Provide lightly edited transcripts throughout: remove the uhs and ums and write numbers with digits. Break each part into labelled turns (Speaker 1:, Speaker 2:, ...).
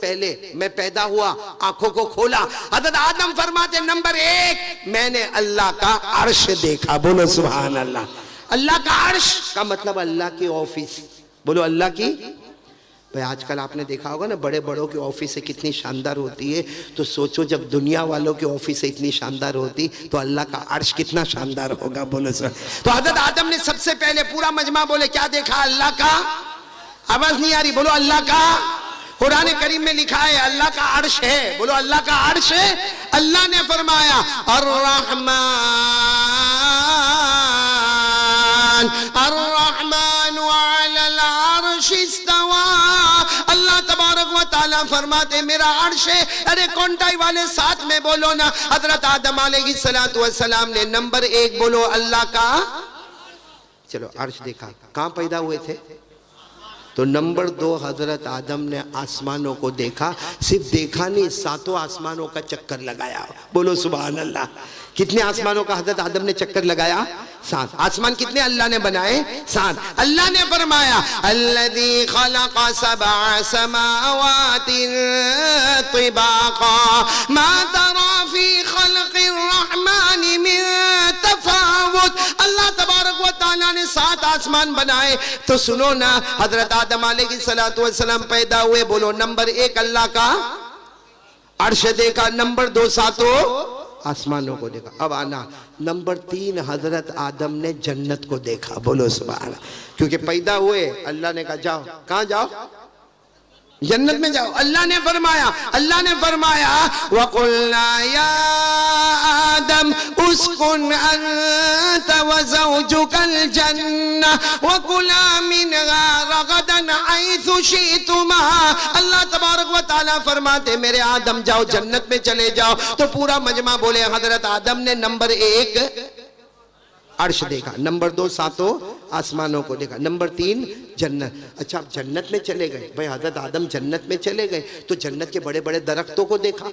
Speaker 1: पहले मैं पैदा हुआ, आंखों को खोला, हजरत आदम फरमाते नंबर 1 मैंने अल्लाह का अर्श देखा। बोलो सुभान अल्लाह। अल्लाह का अर्श का मतलब अल्लाह की ऑफिस। बोलो अल्लाह की। भाई आजकल आपने देखा होगा ना बड़े बड़ों की ऑफिस से कितनी शानदार होती है, तो सोचो जब दुनिया वालों की ऑफिस से इतनी शानदार होती तो अल्लाह का अर्श कितना शानदार होगा। बोलो सर। तो हजरत आदम ने सबसे पहले, पूरा मजमा बोले क्या देखा? अल्लाह का। आवाज नहीं आ रही, बोलो अल्लाह का। कुरान करीम में लिखा है अल्लाह का अर्श है। बोलो अल्लाह का अर्श है। अल्लाह ने फरमाया अर्रहमान अलल अर्श इस्तवा। अल्लाह तबारक व तआला फरमाते मेरा अर्श है। अरे कौंटाई वाले साथ में बोलो ना। हजरत आदम अलैहिस्सलातु वस्सलाम ने नंबर 1 बोलो अल्लाह का। चलो अर्श देखा, कहां पैदा हुए थे? तो नंबर 2 हजरत आदम ने आसमानों को देखा। सिर्फ देखा नहीं, 7 आसमानों का चक्कर लगाया। बोलो सुभान अल्लाह। कितने आसमानों का हजरत आदम ने चक्कर लगाया? 7। आसमान कितने अल्लाह ने बनाए? 7। अल्लाह ने फरमाया अल्लज़ी खलक़ सबअ समावातिन तिबाक़ा मा तरा फी खल्क़िर रहमानि मिन तफावुत। अल्लाह तबारक व तआला ने 7 आसमान बनाए। तो सुनो ना, हजरत आदम अलैहिस्सलातु वस्सलाम पैदा हुए। बोलो नंबर 1 अल्लाह का अर्श देखा, नंबर 2 7 आसमानों को देखा। अब आना नंबर 3 हजरत आदम ने जन्नत को देखा। बोलो सुभान अल्लाह। क्योंकि पैदा हुए अल्लाह ने कहा जाओ, कहां जाओ? जन्नत में जाओ। अल्लाह ने फरमाया वकुल्ना या आदम उस्कुन अंत व ज़ौजुकल जन्नह वकुला मिनहा रगदन हैसु शि'तुमा। अल्लाह तबारक व तआला फरमाते मेरे आदम जाओ जन्नत में चले जाओ। तो पूरा मजमा बोले हजरत आदम ने नंबर 1 अर्श देखा, नंबर 2 7 आसमानों को देखा, नंबर 3 जन्नत। अच्छा आप जन्नत में चले गए। भाई हजरत आदम जन्नत में चले गए तो जन्नत के बड़े बड़े दरख्तों को देखा।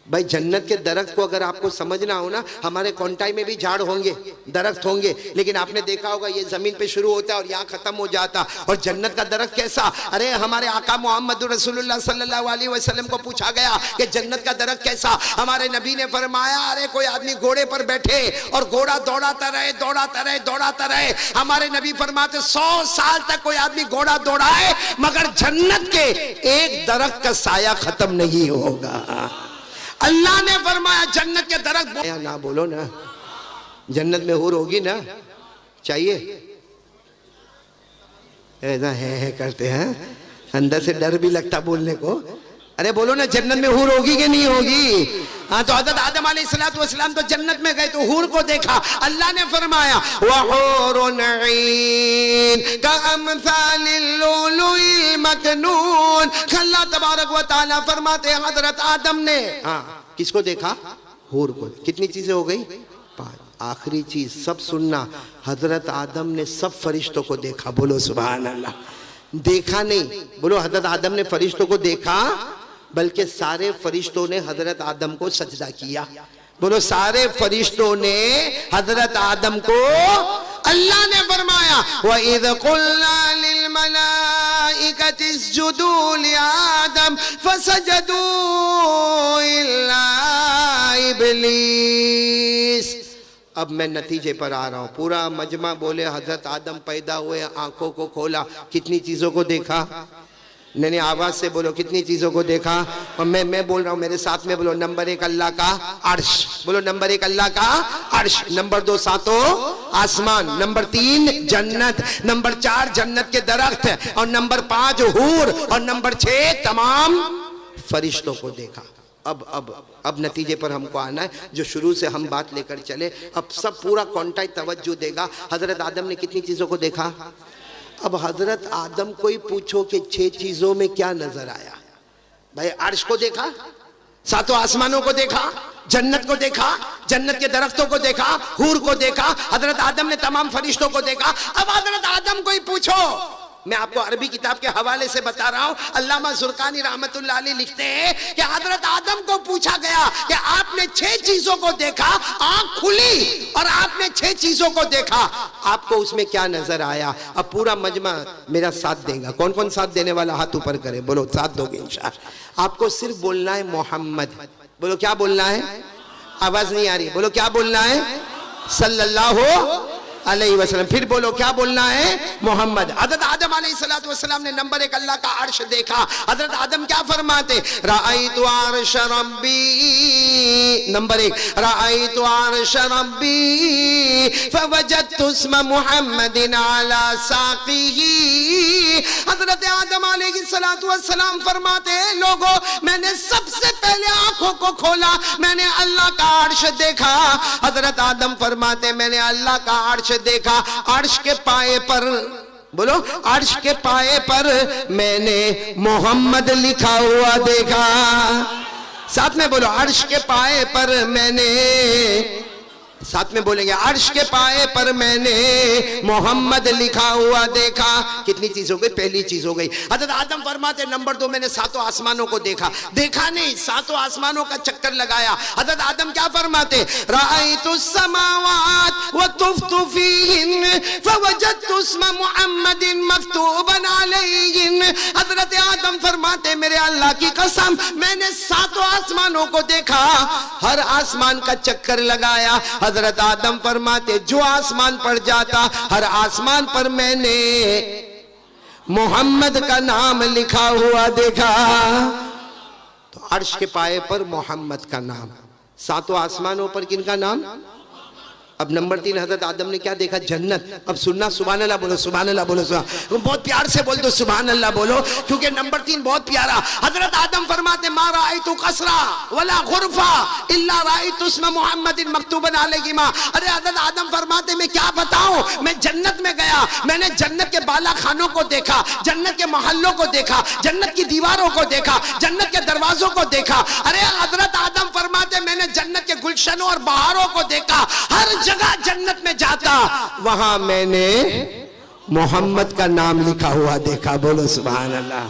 Speaker 1: भाई जन्नत के दरख्त को अगर आपको समझना हो ना, हमारे कोंटाई में भी झाड़ होंगे, दरख्त होंगे, लेकिन आपने देखा होगा ये जमीन पे शुरू होता है और यहाँ खत्म हो जाता। और जन्नत का दरख्त कैसा? अरे हमारे आका मोहम्मद रसूलुल्लाह सल्लल्लाहु अलैहि वसल्लम को पूछा गया कि जन्नत का दरख्त कैसा? हमारे नबी ने फरमाया अरे कोई आदमी घोड़े पर बैठे और घोड़ा दौड़ाता रहे। हमारे नबी फरमाते 100 साल तक कोई आदमी घोड़ा दौड़ाए मगर जन्नत के एक दरख्त का साया खत्म नहीं होगा। अल्लाह ने फरमाया जन्नत के दरख्त ना बोलो ना, जन्नत में हूर होगी ना? चाहिए? ऐसा है करते हैं, अंदर से डर भी लगता बोलने को। अरे बोलो ना जन्नत में हूर होगी कि नहीं होगी? हाँ तो हज़रत आदम अलैहिस्सलातु वस्सलाम तो जन्नत में गए तो हूर को देखा। अल्लाह ने फरमाया वहूरुन ईन कअमसालिल लुलुइल मकनून। अल्लाह तबारक व तआला फरमाते हैं हज़रत आदम ने किसको देखा? हूर को। कितनी चीजें हो गई? 5। आखिरी चीज सब सुनना, हजरत आदम ने सब फरिश्तों को देखा। बोलो सुभान अल्लाह। देखा नहीं, बोलो हजरत आदम ने फरिश्तों को देखा, बल्कि सारे फरिश्तों ने हजरत आदम को सजदा किया। बोलो सारे फरिश्तों ने हजरत आदम को। अल्लाह ने फरमाया वइज़ क़ुल्ना लिल मलाइकति इसजुदू लि आदम फसजदू इल्ला इब्लीस। अब मैं नतीजे पर आ रहा हूं। पूरा मजमा बोले हजरत आदम पैदा हुए, आंखों को खोला, कितनी चीजों को देखा? नहीं आवाज से बोलो कितनी चीजों को देखा? और मैं बोल रहा हूं, मेरे साथ में बोलो नंबर 1 अल्लाह का अर्श। बोलो नंबर 1 अल्लाह का अर्श, नंबर 2 7 आसमान, नंबर 3 जन्नत, नंबर 4 जन्नत के दरख्त, और नंबर 5 हूर, और नंबर 6 तमाम फरिश्तों को देखा। अब नतीजे पर हमको आना है, जो शुरू से हम बात लेकर चले। अब सब पूरा कॉन्टेक्ट तवज्जो देगा। हजरत आदम ने कितनी चीजों को देखा? अब हजरत आदम को ही पूछो कि 6 चीजों में क्या नजर आया? भाई अर्श को देखा, 7 आसमानों को देखा, जन्नत को देखा, जन्नत के दरख्तों को देखा, हूर को देखा, हजरत आदम ने तमाम फरिश्तों को देखा। अब हजरत आदम को ही पूछो मैं आपको अरबी किताब के हवाले से बता रहा हूं। अल्लामा ज़ुरकानी रहमतुल्लाह अलैह लिखते हैं कि हजरत आदम को पूछा गया कि आपने 6 चीजों को देखा, आंख खुली और आपने 6 चीजों को देखा, आपको उसमें क्या नजर आया? अब पूरा मजमा मेरा साथ देगा। कौन कौन साथ देने वाला हाथ ऊपर करे, बोलो साथ दोगे इंशाअल्लाह। आपको सिर्फ बोलना है मोहम्मद। बोलो क्या बोलना है? आवाज नहीं आ रही, बोलो क्या बोलना है? सल्लल्लाहु अलैहि वसल्लम। फिर बोलो क्या बोलना है? मोहम्मद। हज़रत आदम अलैहिस्सलातु वस्सलाम ने नंबर 1 अल्लाह का अर्श देखा। हज़रत आदम क्या फरमाते? राअयतु अर्श रब्बी, नंबर 1 राअयतु अर्श रब्बी फवजदतु इस्म मुहम्मदिन अला साक़िही। हज़रत आदम अलैहिस्सलातु वस्सलाम फरमाते हैं, लोगों मैंने सबसे पहले आंखों को खोला, मैंने अल्लाह का अर्श देखा। हज़रत आदम फरमाते मैंने अल्लाह का अर्श देखा, अर्श के पाए पर, बोलो अर्श के पाए पर मैंने मोहम्मद लिखा हुआ देखा। साथ में बोलो अर्श के पाए पर मैंने, साथ में बोलेंगे अर्श के पाए पर मैंने मोहम्मद लिखा हुआ देखा। कितनी चीज हो गई? पहली चीज हो गई। हज़रत आदम फरमाते नंबर 2 मैंने 7 आसमानों को देखा। देखा नहीं, 7 आसमानों का चक्कर लगाया। हज़रत आदम क्या फरमाते? राअयतु समावात व तुफ्तु फीहिन फवजदतु इस्म मुहम्मदिन मक्तूबन अलैहिन। हज़रत आदम फरमाते मेरे अल्लाह की कसम मैंने 7 आसमानों को देखा, हर आसमान का चक्कर लगाया। हजरत आदम फरमाते जो आसमान पर जाता हर आसमान पर मैंने मोहम्मद का नाम लिखा हुआ देखा। तो अर्श के पाए पर मोहम्मद का नाम, 7 आसमानों पर किनका नाम? अब नंबर 3 हजरत आदम ने क्या देखा? जन्नत। अब सुनना, सुभान अल्लाह बोलो, सुभान अल्लाह बोलो, बहुत प्यार से बोल दो सुभान अल्लाह बोलो, क्योंकि नंबर 3 बहुत प्यारा। हजरत आदम फरमाते मा राअयतु कसरा वला गुरफा इल्ला राअयतु इस्म मुहम्मदिन मक्तूबन अलैहिमा। अरे हजरत आदम फरमाते मैं क्या बताऊं, मैं जन्नत में गया, मैंने जन्नत के बाला खानों को देखा, जन्नत के मोहल्लों को देखा, जन्नत की दीवारों को देखा, जन्नत के दरवाजों को देखा। अरे हजरत आदम फरमाते मैंने जन्नत के गुलशनों और बहारों को देखा, हर जगह जन्नत में जाता वहां मैंने मोहम्मद का नाम लिखा हुआ देखा। बोलो सुभान अल्लाह।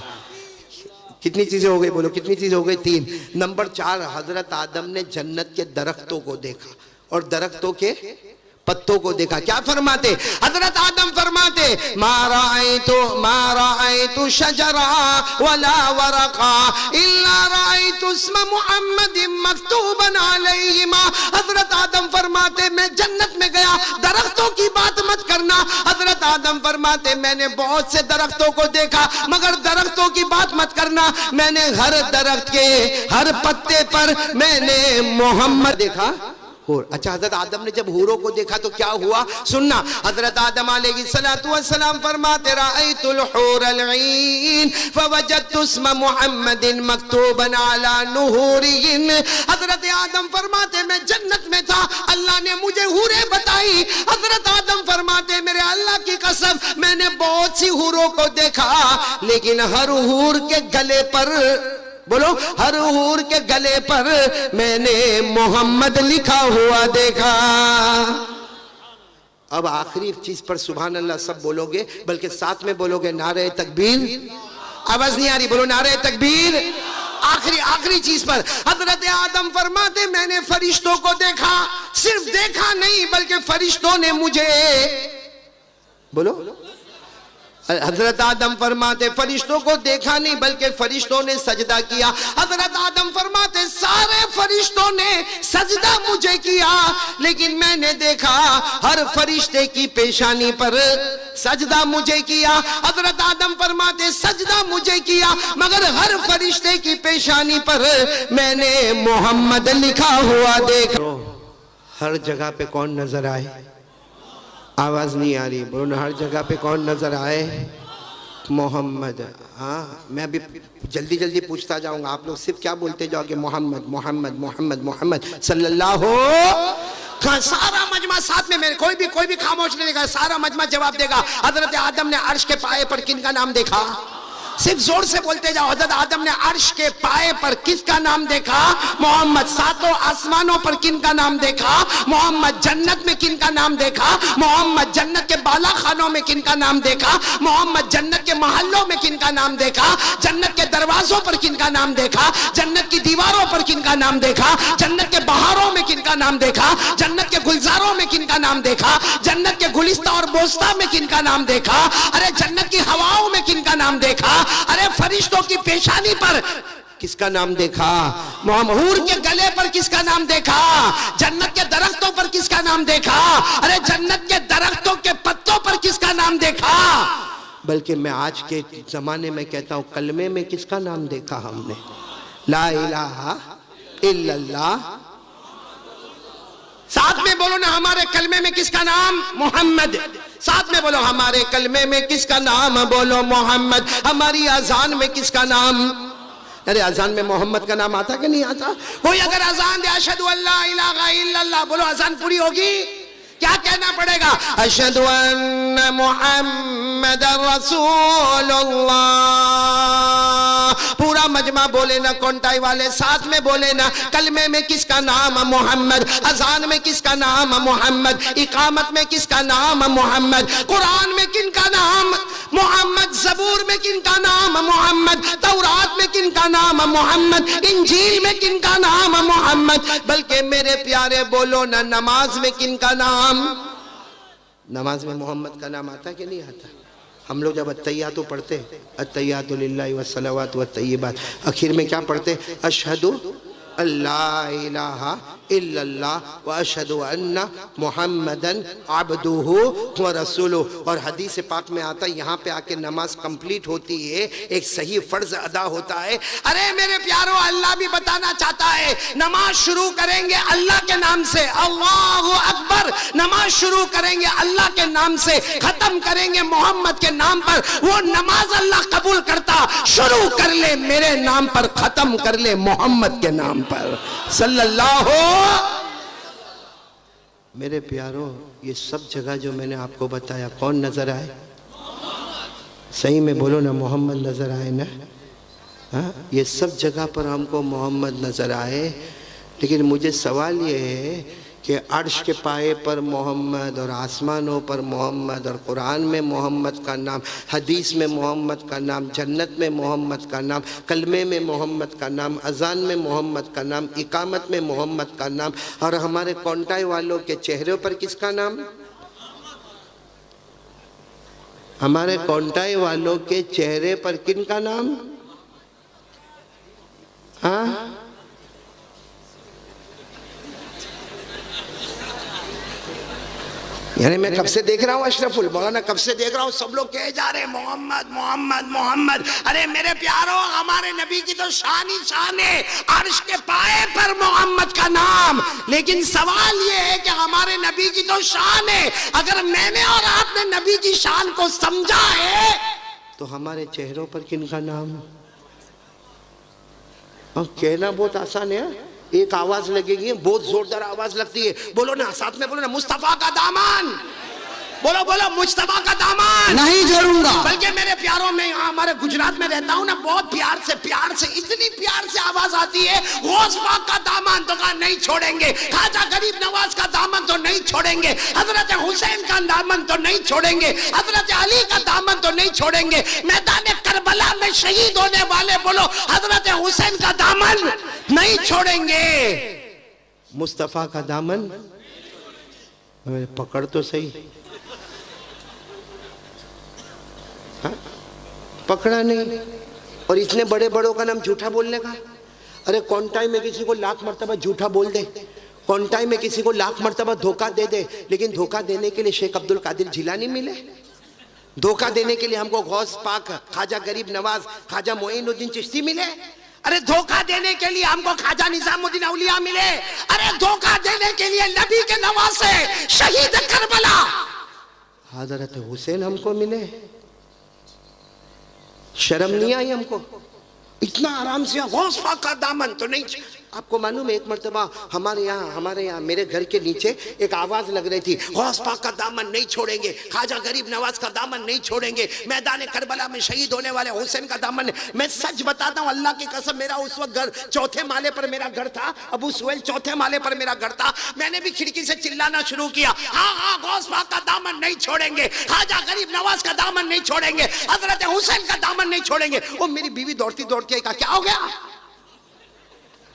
Speaker 1: कितनी चीजें हो गई? बोलो कितनी चीजें हो गई? 3। नंबर 4 हजरत आदम ने जन्नत के दरख्तों को देखा और दरख्तों के पत्तों को देखा। क्या फरमाते? हजरत आदम फरमाते मा राअयतु शजरा वला वरका इल्ला राअयतु इस्म मुहम्मदिन मक्तूबन अलैहिमा। हजरत आदम फरमाते मैं जन्नत में गया, दरख्तों की बात मत करना। हजरत आदम फरमाते मैंने बहुत से दरख्तों को देखा, मगर दरख्तों की बात मत करना, मैंने हर दरख्त के हर पत्ते पर मैंने मोहम्मद देखा। अच्छा हजरत आदम ने जब हूरों को देखा तो क्या हुआ? सुनना, हजरत आदम अलैहिस्सलातु वस्सलाम फरमाते राअयतुल हूरल ईन फवजदतु इस्म मुहम्मदिन मक्तूबन अला नुहुरिहिन। हजरत आदम फरमाते मैं जन्नत में था, अल्लाह ने मुझे हूरें बताई। हजरत आदम फरमाते मेरे अल्लाह की कसम मैंने बहुत सी हूरों को देखा, लेकिन हर हूर के गले पर, बोलो हर हूर के गले पर मैंने मोहम्मद लिखा हुआ देखा। अब आखिरी चीज पर सुभान अल्लाह सब बोलोगे, बल्कि साथ में बोलोगे नारे तकबीर। आवाज नहीं आ रही, बोलो नारे तकबीर। आखिरी चीज पर हजरत आदम फरमाते मैंने फरिश्तों को देखा, सिर्फ देखा नहीं बल्कि फरिश्तों ने मुझे, बोलो हजरत आदम फरमाते फरिश्तों को देखा नहीं बल्कि फरिश्तों ने सजदा किया। हजरत आदम फरमाते सारे फरिश्तों ने सजदा मुझे किया, लेकिन मैंने देखा हर फरिश्ते की पेशानी पर सजदा मुझे किया। हजरत आदम फरमाते सजदा मुझे किया, मगर हर फरिश्ते की पेशानी पर मैंने मोहम्मद लिखा हुआ देखा। हर जगह पे कौन नजर आए? आवाज नहीं आ रही, बोलो हर जगह पे कौन नजर आए? मोहम्मद। हाँ मैं अभी जल्दी जल्दी पूछता जाऊंगा, आप लोग सिर्फ क्या बोलते जाओगे? मोहम्मद मोहम्मद मोहम्मद मोहम्मद सल्लल्लाहु। सारा मजमा साथ में, मेरे कोई भी खामोश नहीं देगा, सारा मजमा जवाब देगा। हजरत आदम ने अर्श के पाए पर किनका नाम देखा? सिर्फ जोर से बोलते जाओ। हजरत आदम ने अर्श के पाए पर किसका नाम देखा? मोहम्मद। सातों आसमानों पर किनका नाम देखा? मोहम्मद। जन्नत में किनका नाम देखा? मोहम्मद। जन्नत के बाला खानों में किनका नाम देखा? मोहम्मद। जन्नत के महल्लों में किनका नाम देखा? जन्नत के दरवाजों पर किनका नाम देखा? जन्नत की दीवारों पर किनका नाम देखा? जन्नत के बहारों में किनका नाम देखा? जन्नत के गुलजारों में किनका नाम देखा? जन्नत के गुलिस्ता और बोस्ता में किनका नाम देखा? अरे जन्नत की हवाओं में किनका नाम देखा? अरे फरिश्तों की पेशानी पर किसका नाम देखा? हूर के गले पर किसका नाम देखा? जन्नत के दरख्तों पर किसका नाम देखा? अरे जन्नत के दरख्तों के पत्तों पर किसका नाम देखा? बल्कि मैं आज के जमाने में कहता हूं, कलमे में किसका नाम देखा हमने? ला इलाहा इल्लल्लाह। साथ में बोलो ना, हमारे कलमे में किसका नाम? मोहम्मद। साथ में बोलो, हमारे कलमे में किसका नाम? बोलो मोहम्मद। हमारी अजान में किसका नाम? अरे अजान में मोहम्मद का नाम आता कि नहीं आता? कोई अगर अजान दे अशहदु अल्ला इलाहा इल्लल्लाह, बोलो अजान पूरी होगी? क्या कहना पड़ेगा? अशहदु अन्ना मुहम्मदर रसूलुल्लाह। पूरा मजमा बोले ना, कोंटाई वाले साथ में बोले ना। कलमे में किसका नाम? मोहम्मद। अजान में किसका नाम? मोहम्मद। इकामत में किसका नाम? मोहम्मद। कुरान में किनका नाम? मोहम्मद। ज़बूर में किनका नाम? मोहम्मद। तौरात में किनका नाम? मोहम्मद। इंजील में किनका नाम? मोहम्मद। बल्कि मेरे प्यारे बोलो ना, नमाज में किनका नाम? नमाज में मोहम्मद का नाम आता कि नहीं आता? हम लोग जब अत्तहियातु पढ़ते, अत्तहियातु लिल्लाहि वस्सलावातु वत्तय्यिबात, आखिर में क्या पढ़ते? अशहदु अल्ला इलाहा इल्लल्लाह व अशहदु अन्ना मुहम्मदन अब्दुहु व रसूलुहु। और हदीस पाक में आता है, यहाँ पे आके नमाज कंप्लीट होती है, एक सही फर्ज अदा होता है। अरे मेरे प्यारो, अल्लाह भी बताना चाहता है, नमाज शुरू करेंगे अल्लाह के नाम से, अल्लाहु अकबर। नमाज शुरू करेंगे अल्लाह के नाम से, खत्म करेंगे मोहम्मद के नाम पर। वो नमाज अल्लाह कबूल करता। शुरू कर ले मेरे नाम पर, खत्म कर ले मोहम्मद के नाम पर सल्लल्लाहु। मेरे प्यारो, ये सब जगह जो मैंने आपको बताया, कौन नजर आए? सही में बोलो ना, मोहम्मद नजर आए ना? हाँ, ये सब जगह पर हमको मोहम्मद नजर आए। लेकिन मुझे सवाल ये है कि अर्श के पाए पर मोहम्मद, और आसमानों पर मोहम्मद, और कुरान में मोहम्मद का नाम, हदीस में मोहम्मद का नाम, जन्नत में मोहम्मद का नाम, कलमे में मोहम्मद का नाम, अजान में मोहम्मद का नाम, इकामत में मोहम्मद का नाम, और हमारे कोंटाई वालों के चेहरे पर किसका नाम? हमारे कोंटाई वालों के चेहरे पर किनका नाम? हाँ, यानी मैं कब से देख रहा हूँ अशरफुल मौलाना, कब से देख रहा हूँ सब लोग कहे जा रहे हैं मोहम्मद मोहम्मद मोहम्मद। अरे मेरे प्यारो, हमारे नबी की तो शान ही शान है, अर्श के पाए पर मोहम्मद का नाम। लेकिन सवाल ये है कि हमारे नबी की तो शान है, अगर मैंने और आपने नबी की शान को समझा है तो हमारे चेहरों पर किनका नाम? कहना बहुत आसान है, एक आवाज लगेगी, बहुत जोरदार आवाज लगती है। बोलो ना, साथ में बोलो ना, मुस्तफा का दामन। बोलो बोलो, मुस्तफा का दामन नहीं छोड़ूंगा। बल्कि मेरे प्यारों में, यहाँ हमारे गुजरात में रहता हूँ ना, बहुत प्यार से इतनी प्यार से आवाज आती है, गौस पाक का दामन, तो कहा नहीं छोड़ेंगे। ख्वाजा गरीब नवाज का दामन तो नहीं छोड़ेंगे। हजरत हुसैन का दामन तो नहीं छोड़ेंगे। हजरत अली का दामन तो नहीं छोड़ेंगे। मैदान करबला में शहीद होने वाले, बोलो हजरत हुसैन का दामन नहीं छोड़ेंगे। मुस्तफा का दामन पकड़ तो सही, हाँ? पकड़ा नहीं। और इतने बड़े बड़ों का नाम झूठा बोलने का। अरे कोंटाई में किसी को लाख मर्तबा झूठा बोल दे, कोंटाई में किसी को लाख मर्तबा धोखा दे दे, लेकिन धोखा देने के लिए शेख अब्दुल कादिर जिलानी मिले, धोखा देने के लिए हमको गौस पाक, ख्वाजा गरीब नवाज, ख्वाजा मोइनुद्दीन चिश्ती मिले। अरे धोखा देने के लिए हमको ख्वाजा निजामुद्दीन औलिया मिले। अरे धोखा देने के लिए नबी के नवासे शहीद करबला हजरत हुसैन हमको मिले। शर्म नहीं आई हमको? इतना आराम से गौस पाक का दामन तो नहीं, आपको मालूम है, एक मर्तबा हमारे यहाँ मेरे घर के नीचे एक आवाज लग रही थी, गौस पाक का दामन नहीं छोड़ेंगे, ख्वाजा गरीब नवाज का दामन नहीं छोड़ेंगे, मैदान करबला में शहीद होने वाले हुसैन का दामन। मैं सच बताता हूँ, अल्लाह की कसम, मेरा उस वक्त घर चौथे माले पर मेरा घर था, अबू सुहेल चौथे माले पर मेरा घर था। मैंने भी खिड़की से चिल्लाना शुरू किया, हाँ गौस पाक का दामन नहीं छोड़ेंगे, ख्वाजा गरीब नवाज का दामन नहीं छोड़ेंगे, हजरत हुसैन का दामन नहीं छोड़ेंगे। वो मेरी बीवी दौड़ती दौड़ती आई, कहा क्या हो गया?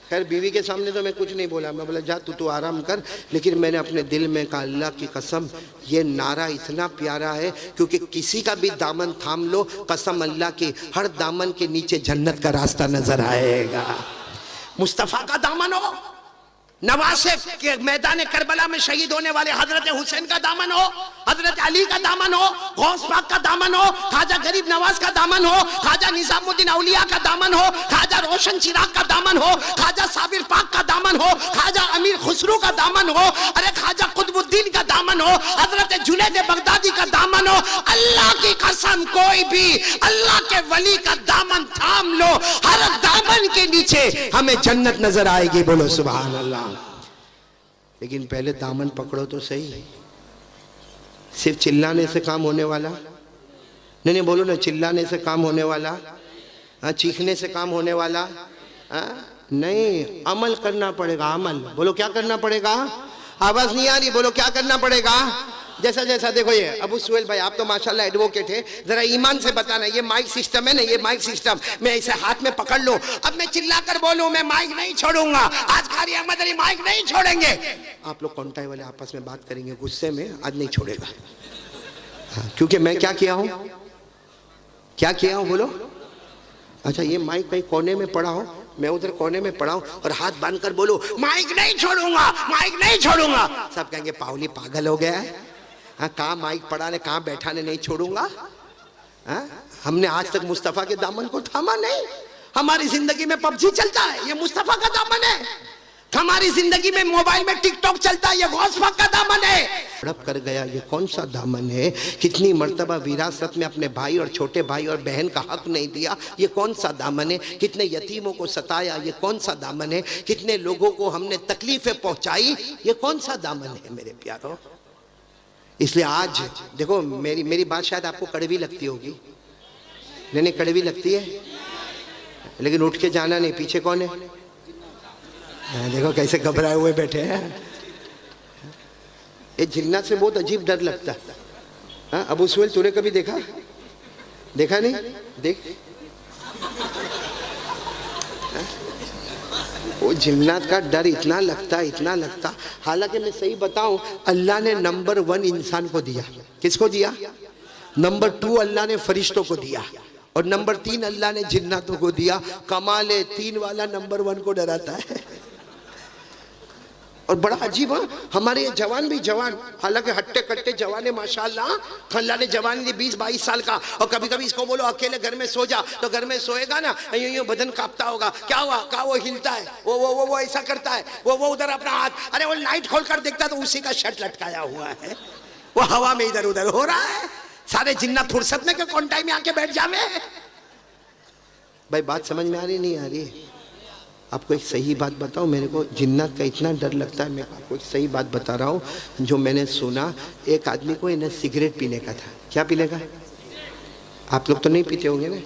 Speaker 1: खैर बीवी के सामने तो मैं कुछ नहीं बोला, मैं बोला जा तू आराम कर, लेकिन मैंने अपने दिल में कहा अल्लाह की कसम ये नारा इतना प्यारा है, क्योंकि किसी का भी दामन थाम लो, कसम अल्लाह की, हर दामन के नीचे जन्नत का रास्ता नजर आएगा। मुस्तफ़ा का दामन हो, नवासिफ के मैदान करबला में शहीद होने वाले हजरत हुसैन का दामन हो, हजरत अली का दामन हो, गौस पाक का दामन हो, ख्वाजा गरीब नवाज का दामन हो, ख्वाजा निजामुद्दीन औलिया का दामन हो, ख्वाजा रोशन चिराग का दामन हो, ख्वाजा साबिर पाक का दामन हो, ख्वाजा अमीर खुसरू का दामन हो, अरे ख्वाजा कुतुबुद्दीन का दामन हो, हजरत जुनैद बगदादी का दामन हो। अल्लाह की कसम, कोई भी अल्लाह के वली का दामन थाम लो, हर दामन के नीचे हमें जन्नत नजर आएगी। बोलो सुभान अल्लाह। लेकिन पहले दामन पकड़ो तो सही। सिर्फ चिल्लाने से काम होने वाला नहीं, बोलो ना, चिल्लाने से काम होने वाला, चीखने से काम होने वाला नहीं, अमल करना पड़ेगा। अमल, बोलो क्या करना पड़ेगा? आवाज नहीं आ रही, बोलो क्या करना पड़ेगा? जैसा जैसा देखो ये अबू सुहेल भाई, आप तो माशाल्लाह एडवोकेट है, जरा ईमान से बताना, ये माइक सिस्टम है ना, ये माइक सिस्टम मैं इसे हाथ में पकड़ लूं, अब मैं चिल्लाकर बोलूं मैं माइक नहीं छोड़ूंगा, आज कारी अहमद अली माइक नहीं छोड़ेंगे, आप लोग कॉन्टाई वाले आपस में बात करेंगे गुस्से में, आज नहीं छोड़ेगा। क्योंकि मैं क्या किया हूं, क्या किया हूं बोलो? अच्छा ये माइक कहीं कोने में पड़ा हो, मैं उधर कोने में पड़ा हूं और हाथ बांधकर बोलो माइक नहीं छोड़ूंगा, माइक नहीं छोड़ूंगा, सब कहेंगे पावली पागल हो गया है, कहाँ माइक पड़ा ने, कहाँ बैठा ने, नहीं छोड़ूंगा। हमने आज तक मुस्तफा के दामन को थामा नहीं। हमारी जिंदगी में पबजी चलता है, ये मुस्तफा का दामन है। हमारी जिंदगी में मोबाइल में टिकटॉक चलता है, ये गौस पाक का दामन है। हड़प कर गया, ये कौन सा दामन है? कितनी मर्तबा विरासत में अपने भाई और छोटे भाई और बहन का हक नहीं दिया, ये कौन सा दामन है? कितने यतीमों को सताया, ये कौन सा दामन है? कितने लोगों को हमने तकलीफें पहुंचाई, ये कौन सा दामन है मेरे प्यारों? इसलिए आज देखो, मेरी बात शायद आपको कड़वी लगती होगी, नहीं कड़वी लगती है, लेकिन उठ के जाना नहीं। पीछे कौन है? देखो कैसे घबराए हुए बैठे हैं। ये जिन्नात से बहुत अजीब डर लगता है। अबू सुहेल तूने कभी देखा? देखा नहीं? देख, वो जिन्नात का डर इतना लगता, इतना लगता। हालांकि मैं सही बताऊं, अल्लाह ने नंबर 1 इंसान को दिया। किसको दिया? नंबर 2 अल्लाह ने फरिश्तों को दिया, और नंबर 3 अल्लाह ने जिन्नातों को दिया। कमाल है, 3 वाला नंबर 1 को डराता है। और बड़ा अजीब है, हमारे ये जवान भी जवान, हालांकि हट्टे कट्टे जवान है माशाल्लाह, अल्लाह ने जवान दी 20-22 साल का, और कभी कभी इसको बोलो अकेले घर में सो जा, तो घर में सोएगा ना, यूं बदन कांपता होगा, क्या हुआ? क्या वो हिलता है, वो ऐसा करता है, वो उधर अपना हाथ, अरे वो लाइट खोल कर देखता तो उसी का शर्ट लटकाया हुआ है, वो हवा में इधर उधर हो रहा है। सारे जिन्नात फुर्सत में कौन टाइम में आके बैठ जावे। भाई बात समझ में आ रही नहीं आ रही? आपको एक सही बात बताऊं, मेरे को जिन्नात का इतना डर लगता है। मैं आपको एक सही बात बता रहा हूँ, जो मैंने सुना, एक आदमी को इन्हें सिगरेट पीने का था। क्या पीने का? आप लोग तो नहीं पीते होंगे ना?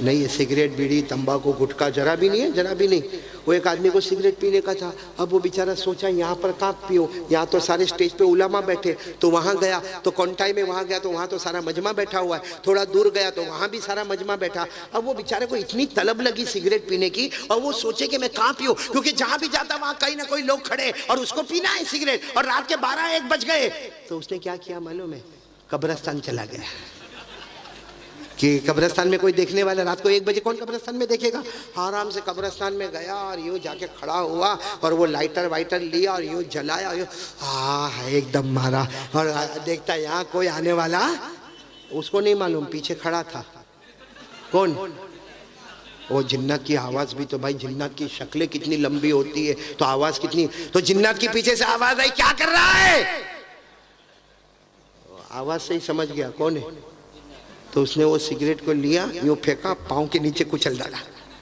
Speaker 1: नहीं, ये सिगरेट बीड़ी तंबाकू गुटखा जरा भी नहीं है, जरा भी नहीं। वो एक आदमी को सिगरेट पीने का था। अब वो बेचारा सोचा यहाँ पर कहाँ पियो, यहाँ तो सारे स्टेज पे उलामा बैठे, तो वहाँ गया, तो कॉन्टाई में वहाँ गया तो वहाँ तो सारा मजमा बैठा हुआ है। थोड़ा दूर गया तो वहाँ भी सारा मजमा बैठा। अब वो बेचारे को इतनी तलब लगी सिगरेट पीने की, और वो सोचे कि मैं कहाँ पीऊँ, क्योंकि जहाँ भी जाता वहाँ कहीं ना कोई लोग खड़े और उसको पीना है सिगरेट, और रात के 12-1 बज गए। तो उसने क्या किया मालूम है? कब्रिस्तान चला गया कि कब्रिस्तान में कोई देखने वाला, रात को 1 बजे कौन कब्रिस्तान में देखेगा। आराम से कब्रिस्तान में गया और यूँ जाके खड़ा हुआ, और वो लाइटर वाइटर लिया और यूँ जलाया, यूँ एकदम मारा, और देखता यहाँ कोई आने वाला, उसको नहीं मालूम पीछे खड़ा था कौन? वो जिन्नात की आवाज़ भी तो भाई, जिन्नात की शक्लें कितनी लंबी होती है तो आवाज़ कितनी, तो जिन्नात की पीछे से आवाज़ आई, क्या कर रहा है? आवाज़ से ही समझ गया कौन है। तो उसने वो सिगरेट को लिया, यूँ फेंका, पाँव के नीचे कुचल डाला,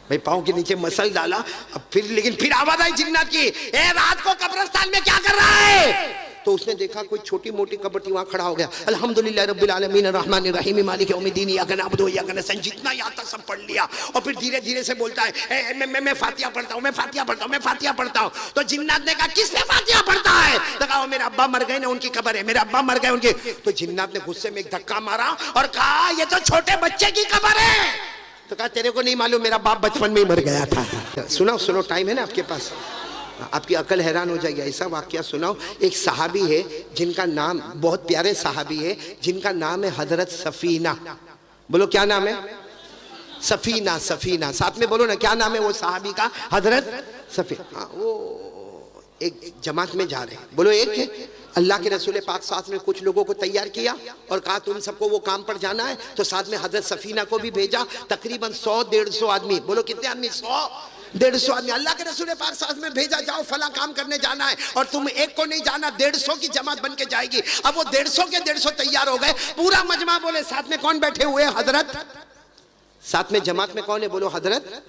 Speaker 1: भाई पाँव के नीचे मसल डाला, अब फिर लेकिन फिर आवाज आई जिन्नात की, ए रात को कब्रिस्तान में क्या कर रहा है? तो उसने देखा कोई छोटी मोटी कब्र थी, वहां खड़ा हो गया, अल्हम्दुलिल्लाह रब्बिल आलमीन अर्रहमानिर रहीम मालिक यौमिद्दीन इय्याका नअबुदु व इय्याका नस्तईन, जितना याद था सब पढ़ लिया। और फिर धीरे धीरे से बोलता है मैं फातिहा पढ़ता हूँ, मैं फातिहा पढ़ता हूँ, मैं फातिहा पढ़ता हूँ। तो जिन्नात ने कहा किसने फातिहा पढ़ता है? तो कहा मेरे अब्बा मर गए ना, उनकी कब्र है, मेरे अब्बा मर गए उनकी। तो जिन्नात ने गुस्से में एक धक्का मारा और कहा ये तो छोटे बच्चे की कब्र है। तो कहा तेरे को नहीं मालूम, मेरा बाप बचपन में ही मर गया था। सुनो सुनो, टाइम है ना आपके पास, आपकी अकल हैरान हो जाएगी। ऐसा वाकया सुनाओ, एक सहाबी है जिनका नाम, बहुत प्यारे सहाबी है जिनका नाम है हजरत सफीना। बोलो क्या नाम है? सफीना। सफीना साथ में बोलो ना, क्या नाम है वो सहाबी का? हजरत सफीना। वो एक जमात में जा रहे हैं, बोलो एक है। अल्लाह के रसूल पाक साथ में कुछ लोगों को तैयार किया और कहा तुम सबको वो काम पर जाना है, तो साथ में हजरत सफीना को भी भेजा। तकरीबन 100-150 आदमी, बोलो कितने आदमी? 100-150 आदमी अल्लाह के रसूल पाक साथ में भेजा, जाओ फला काम करने जाना है। और तुम एक को नहीं जाना, 150 की जमात बन के जाएगी। अब वो 150 के 150 तैयार हो गए, पूरा मजमा। बोले साथ में कौन बैठे हुए? हजरत। साथ में जमात में कौन है? बोलो हजरत।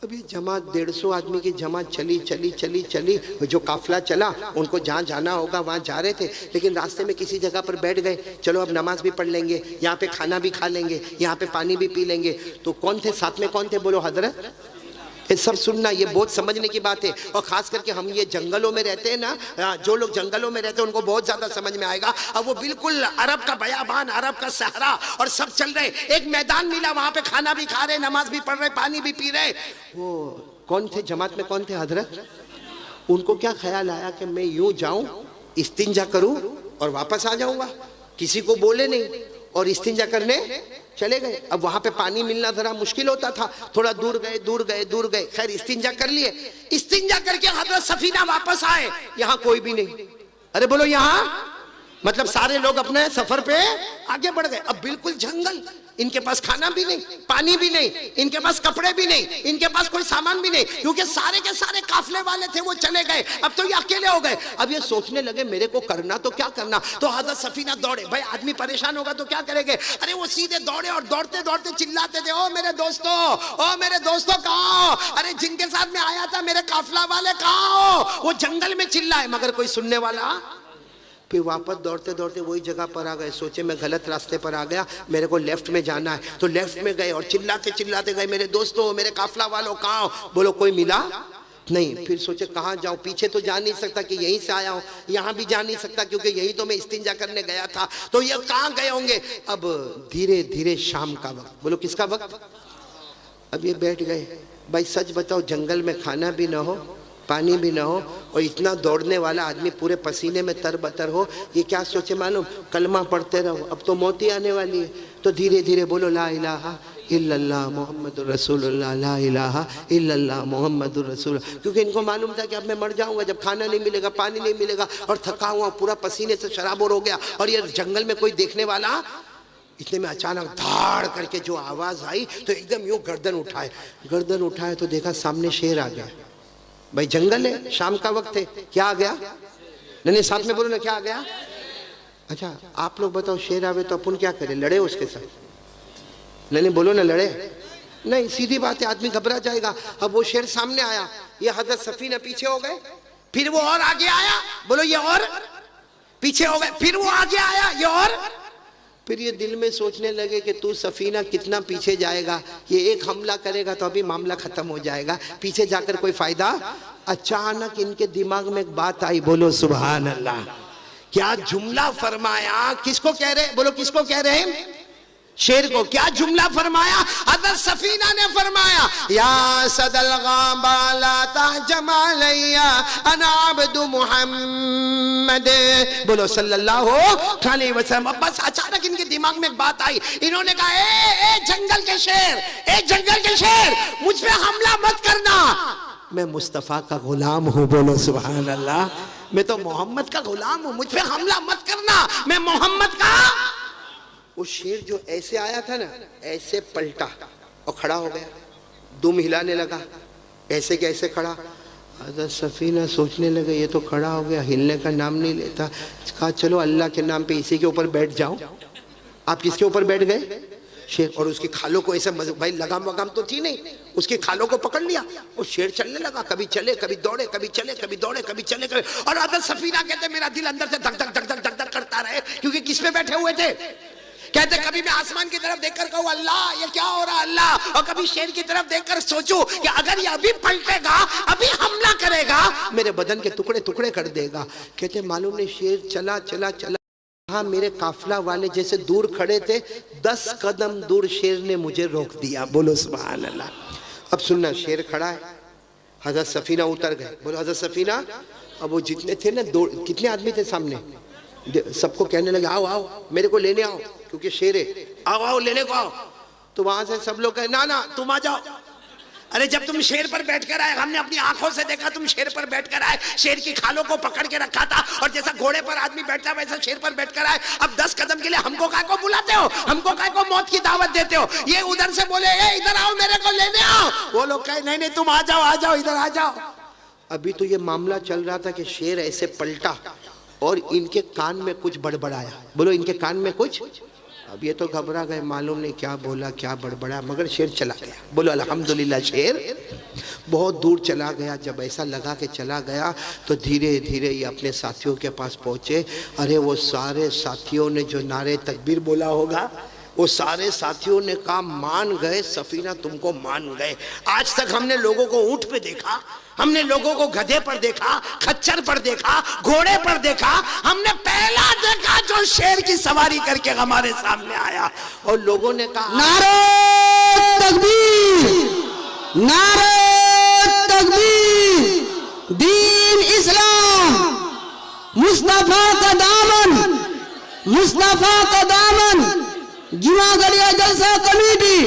Speaker 1: अब ये जमात 150 आदमी की जमात चली चली चली चली, जो काफिला चला उनको जहाँ जाना होगा वहाँ जा रहे थे, लेकिन रास्ते में किसी जगह पर बैठ गए, चलो अब नमाज भी पढ़ लेंगे, यहाँ पे खाना भी खा लेंगे, यहाँ पे पानी भी पी लेंगे। तो कौन थे साथ में? कौन थे? बोलो हजरत। ये सब सुनना, ये बहुत समझने की बात है। और खास करके हम ये जंगलों में रहते हैं ना, जो लोग जंगलों में रहते हैं उनको बहुत ज्यादा समझ में आएगा। अब वो बिल्कुल अरब का बयाबान, अरब का सहरा, और सब चल रहे, एक मैदान मिला, वहां पे खाना भी खा रहे, नमाज भी पढ़ रहे, पानी भी पी रहे। वो कौन थे जमात में? कौन थे? हजरत। उनको क्या ख्याल आया कि मैं यूं जाऊं, इस्तिंजा करूं और वापस आ जाऊंगा, किसी को बोले नहीं, और इस्तिंजा करने चले गए। अब वहां पे पानी मिलना जरा मुश्किल होता था, थोड़ा दूर गए दूर गए दूर गए, खैर इस्तिंजा कर लिए। इस्तिंजा करके हजरत सफीना वापस आए, यहाँ कोई भी नहीं। अरे बोलो यहाँ, मतलब सारे लोग अपने सफर पे आगे बढ़ गए। अब बिल्कुल जंगल, इनके पास खाना भी नहीं, पानी भी नहीं, इनके पास कपड़े भी नहीं, इनके पास कोई सामान भी नहीं, क्योंकि सारे के सारे काफिले वाले थे वो चले गए। अब तो ये अकेले हो गए। अब ये सोचने लगे मेरे को करना तो क्या करना। तो हजरत सफीना दौड़े, भाई आदमी परेशान होगा तो क्या करेंगे। अरे वो सीधे दौड़े और दौड़ते दौड़ते चिल्लाते थे, ओ मेरे दोस्तों, ओ मेरे दोस्तों कहाँ हो? अरे जिनके साथ में आया था मेरे काफिला वाले कहाँ हो? वो जंगल में चिल्लाए मगर कोई सुनने वाला। फिर वापस दौड़ते दौड़ते वही जगह पर आ गए, सोचे मैं गलत रास्ते पर आ गया, मेरे को लेफ्ट में जाना है। तो लेफ्ट में गए और चिल्लाते चिल्लाते गए, मेरे दोस्तों, मेरे काफिला वालों कहाँ हो? बोलो कोई मिला नहीं। फिर सोचे कहाँ जाऊं, पीछे तो जा नहीं सकता कि यहीं से आया हूं, यहाँ भी जा नहीं सकता क्योंकि यही तो मैं इस्तिंजा करने गया था, तो ये कहाँ गए होंगे। अब धीरे धीरे शाम का वक्त, बोलो किसका वक्त? अब ये बैठ गए। भाई सच बताओ, जंगल में खाना भी ना हो, पानी भी ना हो, और इतना दौड़ने वाला आदमी पूरे पसीने में तरबतर हो, ये क्या सोचे मालूम? कलमा पढ़ते रहो, अब तो मौत ही आने वाली है। तो धीरे धीरे बोलो ला इलाहा इल्लल्लाह मुहम्मदुर रसूलुल्लाह, ला इलाहा इल्लल्लाह मुहम्मदुर रसूल। क्योंकि इनको मालूम था कि अब मैं मर जाऊंगा जब खाना नहीं मिलेगा, पानी नहीं मिलेगा, और थका हुआ पूरा पसीने से शराबोर हो गया, और ये जंगल में कोई देखने वाला। इतने में अचानक धाड़ करके जो आवाज आई तो एकदम यूं गर्दन उठाए तो देखा सामने शेर आ गया। भाई जंगल है, शाम का वक्त है, क्या आ गया? नहीं साथ में बोलो ना, क्या आ गया? अच्छा आप लोग बताओ, शेर आवे तो अपन क्या करें? लड़े उसके साथ? नहीं बोलो ना, लड़े नहीं, सीधी बात है, आदमी घबरा जाएगा। अब वो शेर सामने आया, ये हजरत सफीना पीछे हो गए, फिर वो और आगे आया, बोलो ये और पीछे हो गए, फिर वो आगे आया, ये और। फिर ये दिल में सोचने लगे कि तू सफीना कितना पीछे जाएगा, ये एक हमला करेगा तो अभी मामला खत्म हो जाएगा, पीछे जाकर कोई फायदा। अचानक इनके दिमाग में एक बात आई, बोलो सुभान अल्लाह। क्या जुमला फरमाया? किसको कह रहे? बोलो किसको कह रहे हैं? शेर को। क्या जुमला फरमाया? हज़रत सफीना ने फरमाया, या सदल गाबा ला तहजमालैया अना अब्दु मुहम्मद, बोलो सल्लल्लाहु अलैहि वसल्लम। बस अचानक इनके दिमाग में एक बात आई, इन्होंने कहा ए जंगल के शेर, ए जंगल के शेर, मुझ पे हमला मत करना, मैं मुस्तफा का गुलाम हूँ, बोलो सुभान अल्लाह, मैं तो मोहम्मद का गुलाम हूँ, मुझ पे हमला मत करना, मैं मोहम्मद का। वो शेर जो ऐसे आया था ना, ऐसे पलटा और खड़ा हो गया, दुम हिलाने लगा, ऐसे कैसे खड़ा। हज़रत सफीना सोचने लगे ये तो खड़ा हो गया, हिलने का नाम नहीं लेता। कहा चलो अल्लाह के नाम पे इसी के ऊपर बैठ जाओ। आप किसके ऊपर बैठ गए? शेर और उसकी खालों को ऐसे भाई लगाम वगाम तो थी नहीं, उसकी खालों को पकड़ लिया, वो शेर चलने लगा, कभी चले कभी दौड़े, कभी चले कभी दौड़े, कभी चले कभी। और हज़रत सफीना कहते मेरा दिल अंदर से धक धक धक धक धक धक करता रहे, क्योंकि किस पे बैठे हुए थे। कहते कभी मैं आसमान की तरफ देखकर कहूँ अल्लाह ये क्या हो रहा है अल्लाह, और कभी शेर की तरफ देखकर सोचूं कि अगर ये अभी पलटेगा, अभी हमला करेगा, मेरे बदन के टुकड़े टुकड़े कर देगा। कहते मालूम नहीं शेर चला चला चला, हाँ मेरे काफिला वाले जैसे दूर खड़े थे, 10 कदम दूर शेर ने मुझे रोक दिया। बोलो सुभान अल्लाह। अब सुनना, शेर खड़ा है, हज़रत सफीना उतर गए। बोलो हज़रत सफीना। अब वो जितने थे ना, कितने आदमी थे सामने, सबको कहने लगे आओ आओ मेरे को लेने आओ, क्योंकि शेर है, आओ आओ लेने को आओ। तो वहां से सब लोग कहे ना ना तुम आ जाओ। अरे जब तुम शेर पर बैठकर आए, हमने अपनी आंखों से देखा तुम शेर पर बैठकर आए, शेर की खालों को पकड़ के रखा था, और जैसा घोड़े पर आदमी बैठता है वैसा शेर पर बैठकर आए। अब 10 कदम के लिए हमको काय को बुलाते हो, हमको काय को मौत की दावत देते हो। ये उधर से बोले ए इधर आओ मेरे को लेने आओ, वो लोग कहे नहीं नहीं तुम आ जाओ इधर आ जाओ। अभी तो ये मामला चल रहा था कि शेर ऐसे पलटा और इनके कान में कुछ बड़बड़ाया। बोलो इनके कान में कुछ। अब ये तो घबरा गए, मालूम नहीं क्या बोला क्या बड़बड़ाया, मगर शेर चला गया। बोलो अल्हम्दुलिल्लाह, शेर बहुत दूर चला गया। जब ऐसा लगा कि चला गया तो धीरे धीरे ये अपने साथियों के पास पहुंचे। अरे वो सारे साथियों ने जो नारे तकबीर बोला होगा, वो सारे साथियों ने कहा मान गए सफीना, तुमको मान गए। आज तक हमने लोगों को ऊंट पे देखा, हमने लोगों को गधे पर देखा, खच्चर पर देखा, घोड़े पर देखा, हमने पहला देखा जो शेर की सवारी करके हमारे सामने आया। और लोगों ने कहा
Speaker 2: नारे तकबीर, नारे तकबीर, दीन इस्लाम, मुस्तफा का दामन, मुस्तफा का दामन, जुमागढ़िया जलसा कमेटी,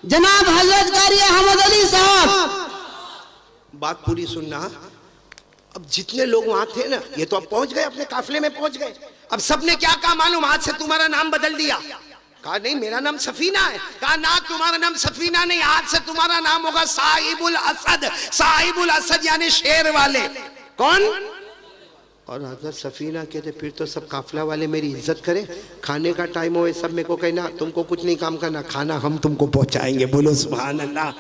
Speaker 2: जनाब हजरत कारी अहमद अली साहब।
Speaker 1: बात पूरी सुनना। अब जितने लोग वहां थे ना, ये तो अब पहुंच गए, अपने काफिले में पहुंच गए। अब सबने क्या कहा मालूम, आज से तुम्हारा नाम बदल दिया। कहा नहीं मेरा नाम सफीना है। कहा ना तुम्हारा नाम सफीना नहीं, आज से तुम्हारा नाम होगा साहिबुल असद। साहिबुल असद यानी शेर वाले। कौन? और हज़रत सफीना कहते फिर तो सब काफिला वाले मेरी इज्जत करें, खाने का टाइम हो सब मेरे को कहना तुमको कुछ नहीं काम करना, खाना हम तुमको पहुंचाएंगे। बोलो सुभान अल्लाह।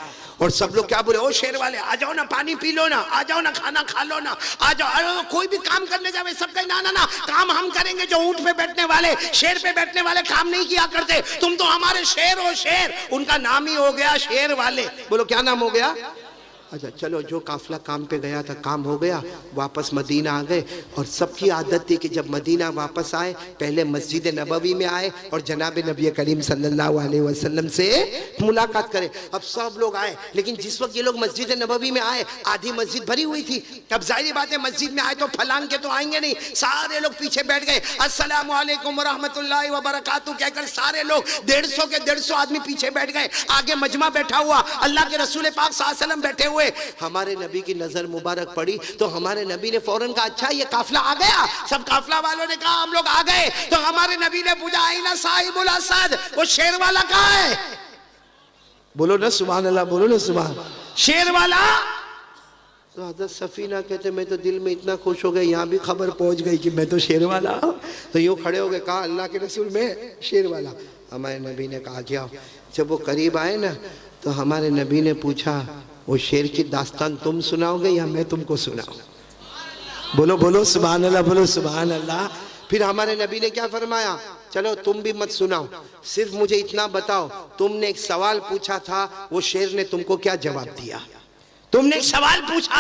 Speaker 1: और सब लोग क्या बोले, ओ शेर वाले आ जाओ ना, पानी पी लो ना, आ जाओ ना, खाना खा लो ना, आ जाओ। कोई भी काम करने जावे सब कहे ना ना ना, काम हम करेंगे। जो ऊंट पे बैठने वाले, शेर पे बैठने वाले काम नहीं किया करते, तुम तो हमारे शेर हो शेर। उनका नाम ही हो गया शेर वाले। बोलो क्या नाम हो गया? अच्छा चलो, जो काफिला काम पे गया था काम हो गया, वापस मदीना आ गए। और सबकी आदत थी कि जब मदीना वापस आए पहले मस्जिद नबवी में आए और जनाब नबी करीम सल्लल्लाहु अलैहि वसल्लम से मुलाकात करें। अब सब लोग आए, लेकिन जिस वक्त ये लोग मस्जिद नबवी में आए आधी मस्जिद भरी हुई थी। अब जाहिर बात है मस्जिद में आए तो फलांग के तो आएंगे नहीं, सारे लोग पीछे बैठ गए। अस्सलामु अलैकुम व रहमतुल्लाहि व बरकातहू कहकर सारे लोग 150 के 150 आदमी पीछे बैठ गए। आगे मजमा बैठा हुआ, अल्लाह के रसूल पाक सल्लल्लाहु अलैहि वसल्लम बैठे हुए। हमारे नबी की नजर मुबारक पड़ी तो हमारे नबी ने फौरन कहा अच्छा ये काफिला आ गया। सब काफिला वालों ने कहा हम लोग आ गए। तो हमारे नबी ने पूछा आईना साहिबुल असद, वो शेर वाला कहाँ है? बोलो ना सुभान अल्लाह, बोलो ना सुभान। शेर वाला। तो हज़रत सफीना कहते मैं तो दिल में इतना खुश हो गए, यहाँ भी खबर पहुंच गई कि मैं तो शेर वाला। तो यूँ खड़े हो गए, कहा अल्लाह के रसूल में शेर वाला। हमारे नबी ने कहा क्या? जब वो करीब आए ना तो हमारे नबी ने पूछा वो शेर की दास्तान तुम सुनाओगे या मैं तुमको सुनाऊं? बोलो बोलो सुभान अल्लाह, बोलो सुभान अल्लाह। फिर हमारे नबी ने क्या फरमाया, चलो तुम भी मत सुनाओ, सिर्फ मुझे इतना बताओ तुमने एक सवाल पूछा था, वो शेर ने तुमको क्या जवाब दिया? तुमने एक सवाल पूछा,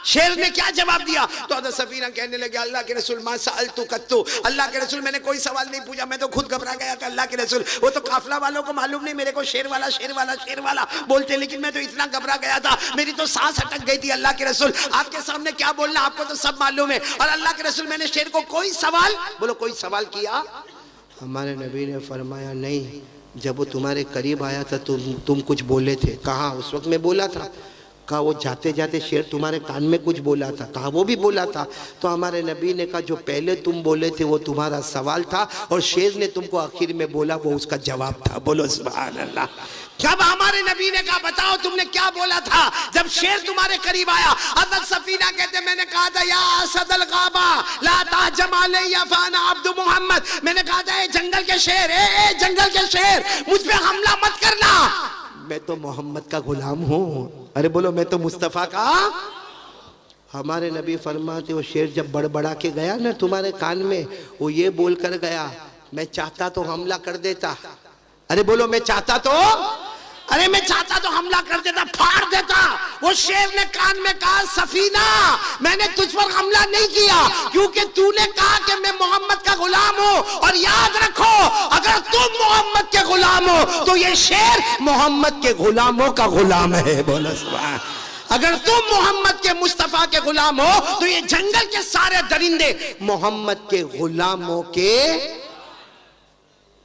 Speaker 1: शेर ने क्या जवाब दिया? तो हज़रत सफीना कहने लगे अल्लाह के रसूल मा सअल्तु कत्तु, अल्लाह के रसूल मैंने कोई सवाल नहीं पूछा, मैं तो खुद घबरा गया था। अल्लाह के रसूल वो तो काफिला वालों को मालूम नहीं मेरे को शेर वाला शेर वाला शेर वाला बोलते, लेकिन मैं तो इतना घबरा गया था मेरी तो सांस अटक गई थी। अल्लाह के रसूल आपके सामने क्या बोलना, आपको तो सब मालूम है। और अल्लाह के रसूल मैंने शेर को कोई सवाल, बोलो कोई सवाल किया? हमारे नबी ने फरमाया नहीं, जब वो तुम्हारे करीब आया था तुम कुछ बोले थे। कहा उस वक्त मैं बोला था? कहा वो जाते जाते शेर तुम्हारे कान में कुछ बोला था। कहा वो भी बोला था। तो हमारे नबी ने कहा जो पहले तुम बोले थे वो तुम्हारा सवाल था और शेर ने तुमको आखिर में बोला वो उसका जवाब था। बोलो सुभान अल्लाह। जब हमारे नबी ने कहा बताओ तुमने क्या बोला था जब शेर तुम्हारे करीब आया। हज़रत सफीना कहते मैंने कहा था या असदल गाबा ला ताजम अलैया फाना अब्दु मोहम्मद, मैंने कहा था ए जंगल के शेर, ए जंगल के शेर मुझ पे हमला मत करना, मैं तो मोहम्मद का गुलाम हूँ। अरे बोलो मैं तो मुस्तफा का। हमारे नबी फरमाते वो शेर जब बड़बड़ा के गया ना तुम्हारे कान में, वो ये बोल कर गया मैं चाहता तो हमला कर देता। अरे बोलो मैं चाहता तो, अरे मैं चाहता तो हमला कर देता, फाड़ देता। वो शेर ने कान में कहा सफीना मैंने तुझ पर हमला नहीं किया क्योंकि तूने कहा कि मैं मोहम्मद का गुलाम हूं, और याद रखो अगर तुम मोहम्मद के गुलाम हो तो ये शेर मोहम्मद के गुलामों का गुलाम है। बोलो सुभान। अगर तुम मोहम्मद के मुस्तफा के गुलाम हो तो ये जंगल के सारे दरिंदे मोहम्मद के गुलामों के।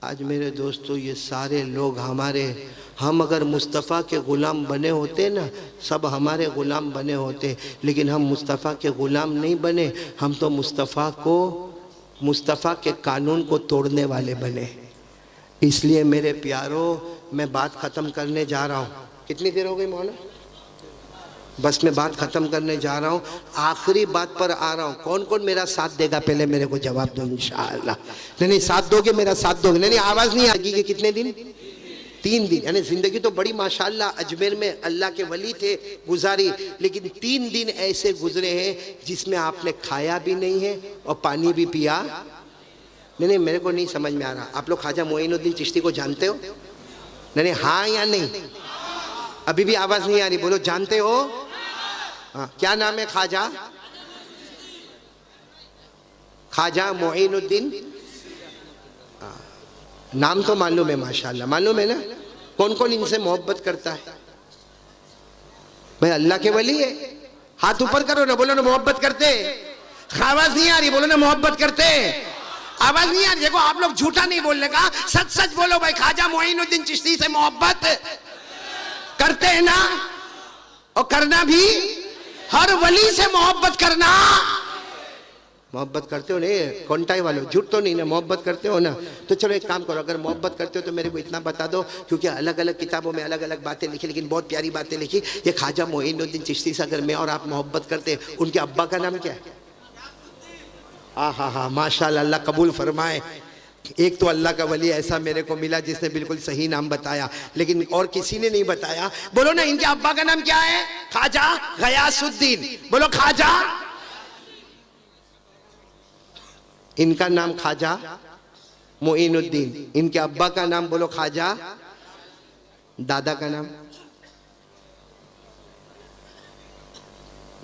Speaker 1: आज मेरे दोस्तों ये सारे लोग हमारे, हम अगर मुस्तफ़ा के ग़ुलाम बने होते ना सब हमारे ग़ुलाम बने होते, लेकिन हम मुस्तफ़ा के ग़ुलाम नहीं बने, हम तो मुस्तफ़ा के कानून को तोड़ने वाले बने। इसलिए मेरे प्यारों मैं बात ख़त्म करने जा रहा हूँ। कितनी देर हो गई मौला? बस मैं बात ख़त्म करने जा रहा हूँ, आखिरी बात पर आ रहा हूँ। कौन कौन मेरा साथ देगा पहले मेरे को जवाब दो इंशाअल्लाह। नहीं साथ दोगे, मेरा साथ दोगे? नहीं आवाज़ नहीं आएगी कि कितने दिन? 3 दिन। यानी ज़िंदगी तो बड़ी माशाअल्लाह अजमेर में अल्लाह के वली थे गुजारी, लेकिन 3 दिन ऐसे गुजरे हैं जिसमें आपने खाया भी नहीं है और पानी भी पिया नहीं। मेरे को नहीं समझ में आ रहा, आप लोग ख्वाजा मोइनुद्दीन चिश्ती को जानते हो? नहीं हाँ या नहीं? अभी भी आवाज़ नहीं आ रही, बोलो जानते हो? हाँ, क्या नाम है? ख्वाजा मोइनुद्दीन। नाम तो मालूम है माशाल्लाह, मालूम है ना? कौन कौन इनसे मोहब्बत करता है? भाई अल्लाह के वली है, हाथ ऊपर करो ना, बोलो ना मोहब्बत करते। आवाज नहीं आ रही, बोलो ना मोहब्बत करते। आवाज नहीं आ रही। देखो आप लोग झूठा नहीं बोलने का, सच सच बोलो भाई ख्वाजा मोइनुद्दीन चिश्ती से मोहब्बत करते हैं ना? और करना भी, हर वली से मोहब्बत करना। मोहब्बत करते हो? नहीं कौनटाई वालों, झूठ तो नहीं ना, मोहब्बत करते हो ना? तो चलो एक काम करो, अगर मोहब्बत करते हो तो मेरे को इतना बता दो, क्योंकि अलग अलग किताबों में अलग अलग बातें लिखी, लेकिन बहुत प्यारी बातें लिखी। ये ख्वाजा मोइनुद्दीन चिश्ती से अगर मैं और आप मोहब्बत करते हैं, उनके अब्बा का नाम क्या है? हाँ माशाल्लाह, अल्लाह कबूल फरमाए। एक तो अल्लाह का वली ऐसा मेरे को मिला जिसने बिल्कुल सही नाम बताया, लेकिन और किसी ने नहीं बताया। बोलो ना इनके अब्बा का नाम क्या है? ख्वाजा गयासुद्दीन। बोलो ख्वाजा। इनका नाम ख्वाजा मोइनुद्दीन, इनके अब्बा का नाम बोलो ख्वाजा। दादा का नाम?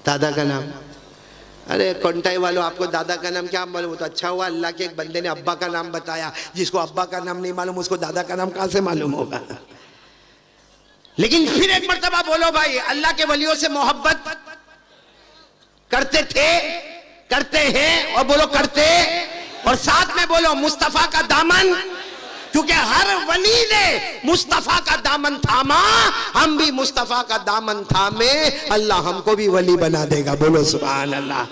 Speaker 1: दादा का नाम? अरे कौनटाई वालों, आपको दादा का नाम क्या मालूम? तो अच्छा हुआ अल्लाह के एक बंदे ने अब्बा का नाम बताया। जिसको अब्बा का नाम नहीं मालूम उसको दादा का नाम कहां से मालूम होगा? लेकिन फिर एक मर्तबा बोलो भाई, अल्लाह के वलियों से मोहब्बत करते थे, करते हैं, और बोलो करते, और साथ में बोलो मुस्तफा का दामन, क्योंकि हर वली ने मुस्तफा का दामन थामा, हम भी मुस्तफा का दामन थामे, अल्लाह हमको भी वली बना देगा। बोलो सुभान अल्लाह।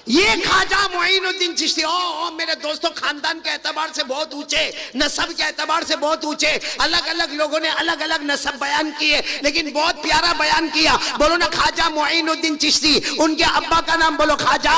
Speaker 1: ये ख्वाजा मोइनुद्दीन चिश्ती मेरे दोस्तों खानदान के एतबार से बहुत ऊंचे, नस्ब के एतबार से बहुत ऊंचे। अलग अलग लोगों ने अलग अलग नस्ब बयान किए, लेकिन बहुत प्यारा बयान किया। बोलो ना ख्वाजा मोइनुद्दीन चिश्ती, उनके अब्बा का नाम बोलो ख्वाजा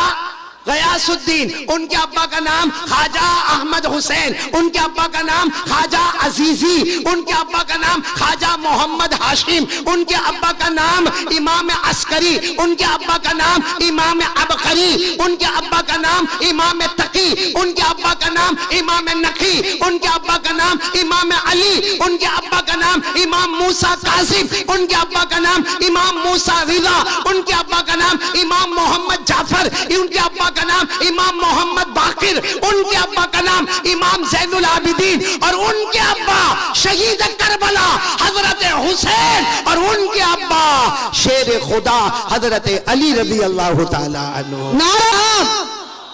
Speaker 1: गयासुद्दीन, उनके अब्बा का नाम ख्वाजा अहमद हुसैन, उनके अब्बा का नाम ख्वाजा अजीजी, उनके अब्बा का नाम ख्वाजा मोहम्मद हाशिम, उनके अब्बा का नाम इमाम अस्करी, उनके अब्बा का नाम इमाम अबकरी, उनके अब्बा का नाम इमाम तकी, उनके अब्बा का नाम इमाम नकी, उनके अब्बा का नाम इमाम अली, उनके अब्बा का नाम इमाम मूसा कासिम, उनके अब्बा का नाम इमाम मूसा रिजा, उनके अब्बा का नाम इमाम मोहम्मद जाफर, उनके अब्बा का नाम इमाम मोहम्मद बाकिर, उनके अब्बा का नाम इमाम ज़ैनुल आबिदीन, और उनके अब्बा शहीद करबला हजरत हुसैन, और उनके अब्बा शेर खुदा हजरत अली रज़ी अल्लाह ताला अन्हु।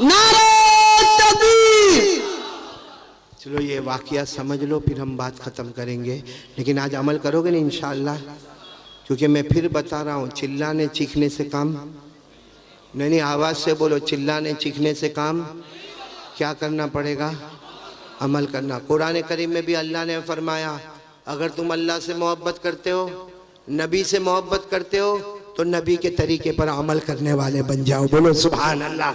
Speaker 2: नारे तकबीर।
Speaker 1: चलो ये वाकया समझ लो, फिर हम बात खत्म करेंगे, लेकिन आज अमल करोगे ना इंशाअल्लाह? क्योंकि मैं फिर बता रहा हूँ, चिल्लाने चीखने से काम नहीं, आवाज़ से बोलो, चिल्लाने चीखने से काम क्या करना पड़ेगा? अमल करना। कुरान करीम में भी अल्लाह ने फरमाया अगर तुम अल्लाह से मोहब्बत करते हो, नबी से मोहब्बत करते हो, तो नबी के तरीके पर अमल करने वाले बन जाओ। बोलो सुभान अल्लाह।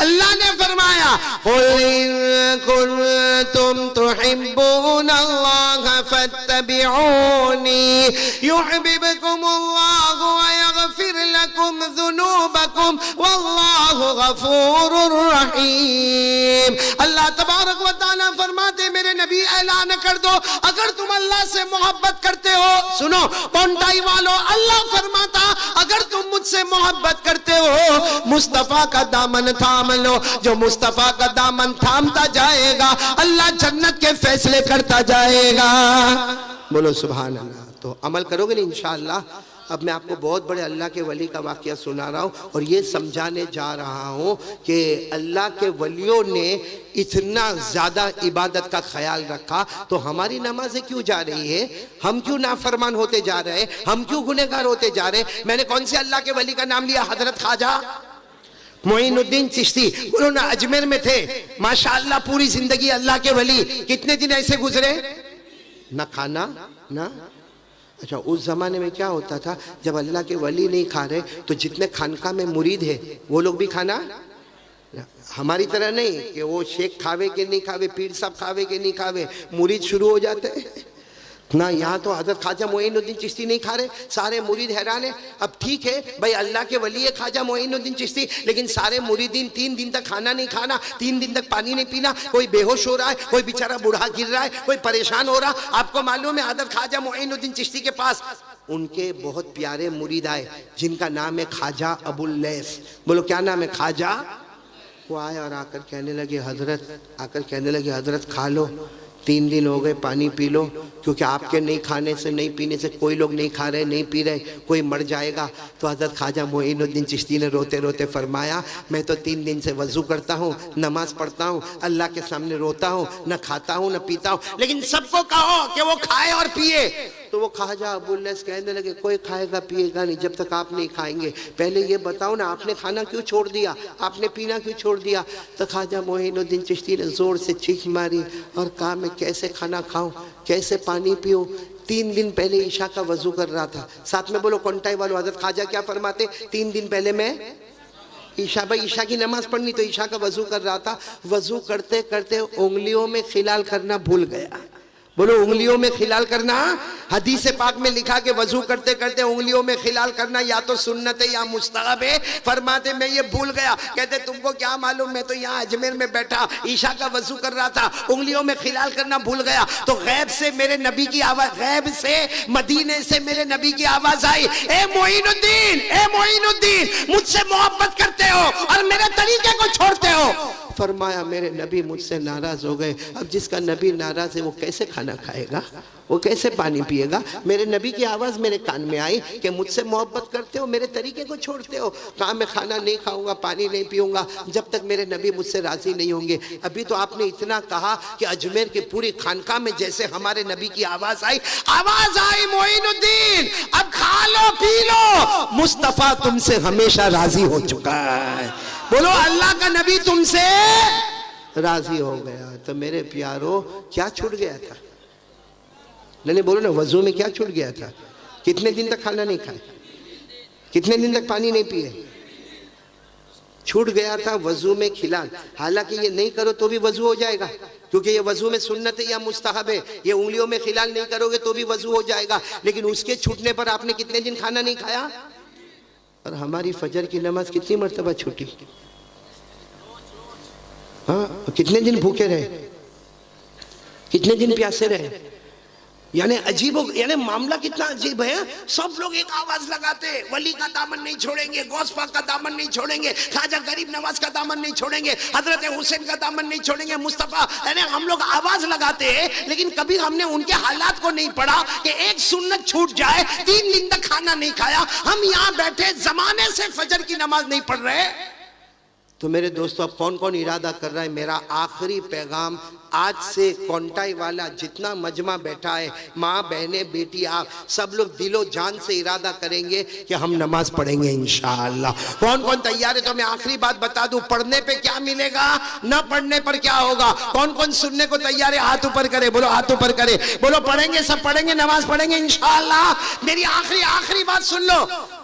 Speaker 1: अल्लाह ने फरमाया कुल इन कुंतुम तुहिब्बूनल्लाह फत्तबिऊनी युहिब्बुकुमुल्लाहु व यगफिर लकुम ज़ुनूबकुम वल्लाहु गफूरुर रहीम। अल्लाह तबारक व तआला फरमाते मेरे नबी ऐलान कर दो, अगर तुम अल्लाह से मोहब्बत करते हो, सुनो पौंटाई वालों, अल्लाह फरमाता अगर तुम मुझसे मोहब्बत करते हो मुस्तफा का दामन थाम लो। जो मुस्तफा का दामन थामता जाएगा अल्लाह जन्नत के फैसले करता जाएगा। बोलो सुभान अल्लाह। तो अमल करोगे ना इंशाअल्लाह। अब मैं आपको बहुत बड़े अल्लाह के वली का वाक़या सुना रहा हूँ और ये समझाने जा रहा हूँ कि अल्लाह के वलियों ने इतना ज़्यादा इबादत का ख्याल रखा तो हमारी नमाजें क्यों जा रही है, हम क्यों नाफरमान होते जा रहे हैं, हम क्यों गुनहगार होते जा रहे हैं। मैंने कौन से अल्लाह के वली का नाम लिया? हजरत ख्वाजा मोइनुद्दीन चिश्ती। उन्होंने अजमेर में थे, माशाअल्लाह पूरी जिंदगी अल्लाह के वली। कितने दिन ऐसे गुजरे, ना खाना ना। अच्छा, उस जमाने में क्या होता था, जब अल्लाह के वली नहीं खा रहे तो जितने खानका में मुरीद है वो लोग भी खाना, हमारी तरह नहीं कि वो शेख खावे के नहीं खावे, पीर साहब खावे के नहीं खावे, मुरीद शुरू हो जाते हैं ना। यहाँ तो हजरत ख्वाजा मोइनुद्दीन चिश्ती नहीं खा रहे, सारे मुरीद हैरान है। अब ठीक है भाई, अल्लाह के वली है ख्वाजा मोइनुद्दीन चिश्ती, लेकिन सारे मुरीदीन 3 दिन तक खाना नहीं खाना, 3 दिन तक पानी नहीं पीना, कोई बेहोश हो रहा है, कोई बेचारा बूढ़ा गिर रहा है, कोई परेशान हो रहा। आपको मालूम है हजरत ख्वाजा मोइनुद्दीन चिश्ती के पास उनके बहुत प्यारे मुरीद आए जिनका नाम है ख्वाजा अबुल लैस। बोलो क्या नाम है? ख्वाजा। वो आए और आकर कहने लगे हजरत खा लो, 3 दिन हो गए, पानी पी लो, क्योंकि आपके नहीं खाने से नहीं पीने से कोई लोग नहीं खा रहे, नहीं पी रहे, कोई मर जाएगा। तो हज़रत ख्वाजा मोइनुद्दीन चिश्ती ने रोते रोते फरमाया मैं तो 3 दिन से वज़ू करता हूँ, नमाज पढ़ता हूँ, अल्लाह के सामने रोता हूँ, न खाता हूँ न पीता हूँ, लेकिन सबको कहो कि वो खाए और पिए। तो वो ख्वाजा अबुल लैस कहने लगे कोई खाएगा पिएगा नहीं जब तक आप नहीं खाएंगे। पहले ये बताओ ना, आपने खाना क्यों छोड़ दिया, आपने पीना क्यों छोड़ दिया? तो ख्वाजा मोइनुद्दीन चिश्ती ने ज़ोर से चीख मारी और कहा मैं कैसे खाना खाऊं, कैसे पानी पीऊं। 3 दिन पहले ईशा का वज़ू कर रहा था। साथ में बोलो कौंटाई वालों, हज़रत ख्वाजा क्या फरमाते? 3 दिन पहले मैं ईशा की नमाज पढ़नी तो ईशा का वज़ू कर रहा था। वज़ू करते करते उंगलियों में खिलाल करना भूल गया। बोलो उंगलियों में खिलाल करना। हदीस पाक में लिखा कि वजू करते करते उंगलियों में खिलाल करना या तो सुन्नत है या मुस्तहब है। फरमाते मैं ये भूल गया। कहते तुमको क्या मालूम, मैं तो यहाँ अजमेर में बैठा ईशा का वजू कर रहा था, उंगलियों में खिलाल करना भूल गया। तो गैब से मेरे नबी की आवाज, गैब से मदीने से मेरे नबी की आवाज आई, ए मोइनुद्दीन मुझसे मोहब्बत करते हो और मेरे तरीके को छोड़ते हो। फरमाया मेरे नबी मुझसे नाराज हो गए। अब जिसका नबी नाराज है वो कैसे खाना खाएगा, वो कैसे पानी पिएगा? मेरे नबी की आवाज़ मेरे कान में आई कि मुझसे मोहब्बत करते हो, मेरे तरीके को छोड़ते हो। कहा मैं खाना नहीं खाऊंगा, पानी नहीं पीऊंगा जब तक मेरे नबी मुझसे राजी नहीं होंगे। अभी तो आपने इतना कहा कि अजमेर की पूरी खानका में जैसे हमारे नबी की आवाज़ आई मोइनुद्दीन अब खा लो पी लो, मुस्तफ़ा तुमसे हमेशा राजी हो चुका है। बोलो अल्लाह का नबी तुमसे राजी हो गया। तो मेरे प्यारो क्या छूट गया था? नहीं बोलो ना, वजू में क्या छूट गया था? कितने दिन तक खाना नहीं खाए, कितने दिन तक पानी नहीं पिए? छूट गया था वजू में खिलाल। हालांकि ये नहीं करो तो भी वजू हो जाएगा, क्योंकि ये वजू में सुन्नत है या मुस्तहब है। ये उंगलियों में खिलाल नहीं करोगे तो भी वजू हो जाएगा। लेकिन उसके छूटने पर आपने कितने दिन खाना नहीं खाया? और हमारी फजर की नमाज कितनी मर्तबा छूटी? हाँ, कितने दिन भूखे रहे, कितने दिन प्यासे रहे। यानी अजीब, यानी मामला कितना अजीब है। सब लोग एक आवाज लगाते, वली का दामन नहीं छोड़ेंगे, गौस पाक का दामन नहीं छोड़ेंगे, ख्वाजा गरीब नवाज का दामन नहीं छोड़ेंगे, हजरत हुसैन का दामन नहीं छोड़ेंगे, मुस्तफा। यानी हम लोग आवाज लगाते हैं, लेकिन कभी हमने उनके हालात को नहीं पढ़ा कि एक सुन्नत छूट जाए, 3 दिन तक खाना नहीं खाया। हम यहाँ बैठे जमाने से फजर की नमाज नहीं पढ़ रहे, तो मेरे दोस्तों अब कौन कौन इरादा कर रहा है, मेरा आखिरी पैगाम आज से कोंटाई वाला जितना मजमा बैठा है, माँ बहनें बेटी आप सब लोग दिलो जान से इरादा करेंगे कि हम नमाज पढ़ेंगे इंशाअल्लाह। कौन कौन तैयार है? तो मैं आखिरी बात बता दूं, पढ़ने पे क्या मिलेगा, न पढ़ने पर क्या होगा। कौन कौन सुनने को तैयार है? हाथ ऊपर करे, बोलो हाथ ऊपर करे, बोलो पढ़ेंगे, सब पढ़ेंगे, नमाज पढ़ेंगे इंशाअल्लाह। मेरी आखिरी बात सुन लो,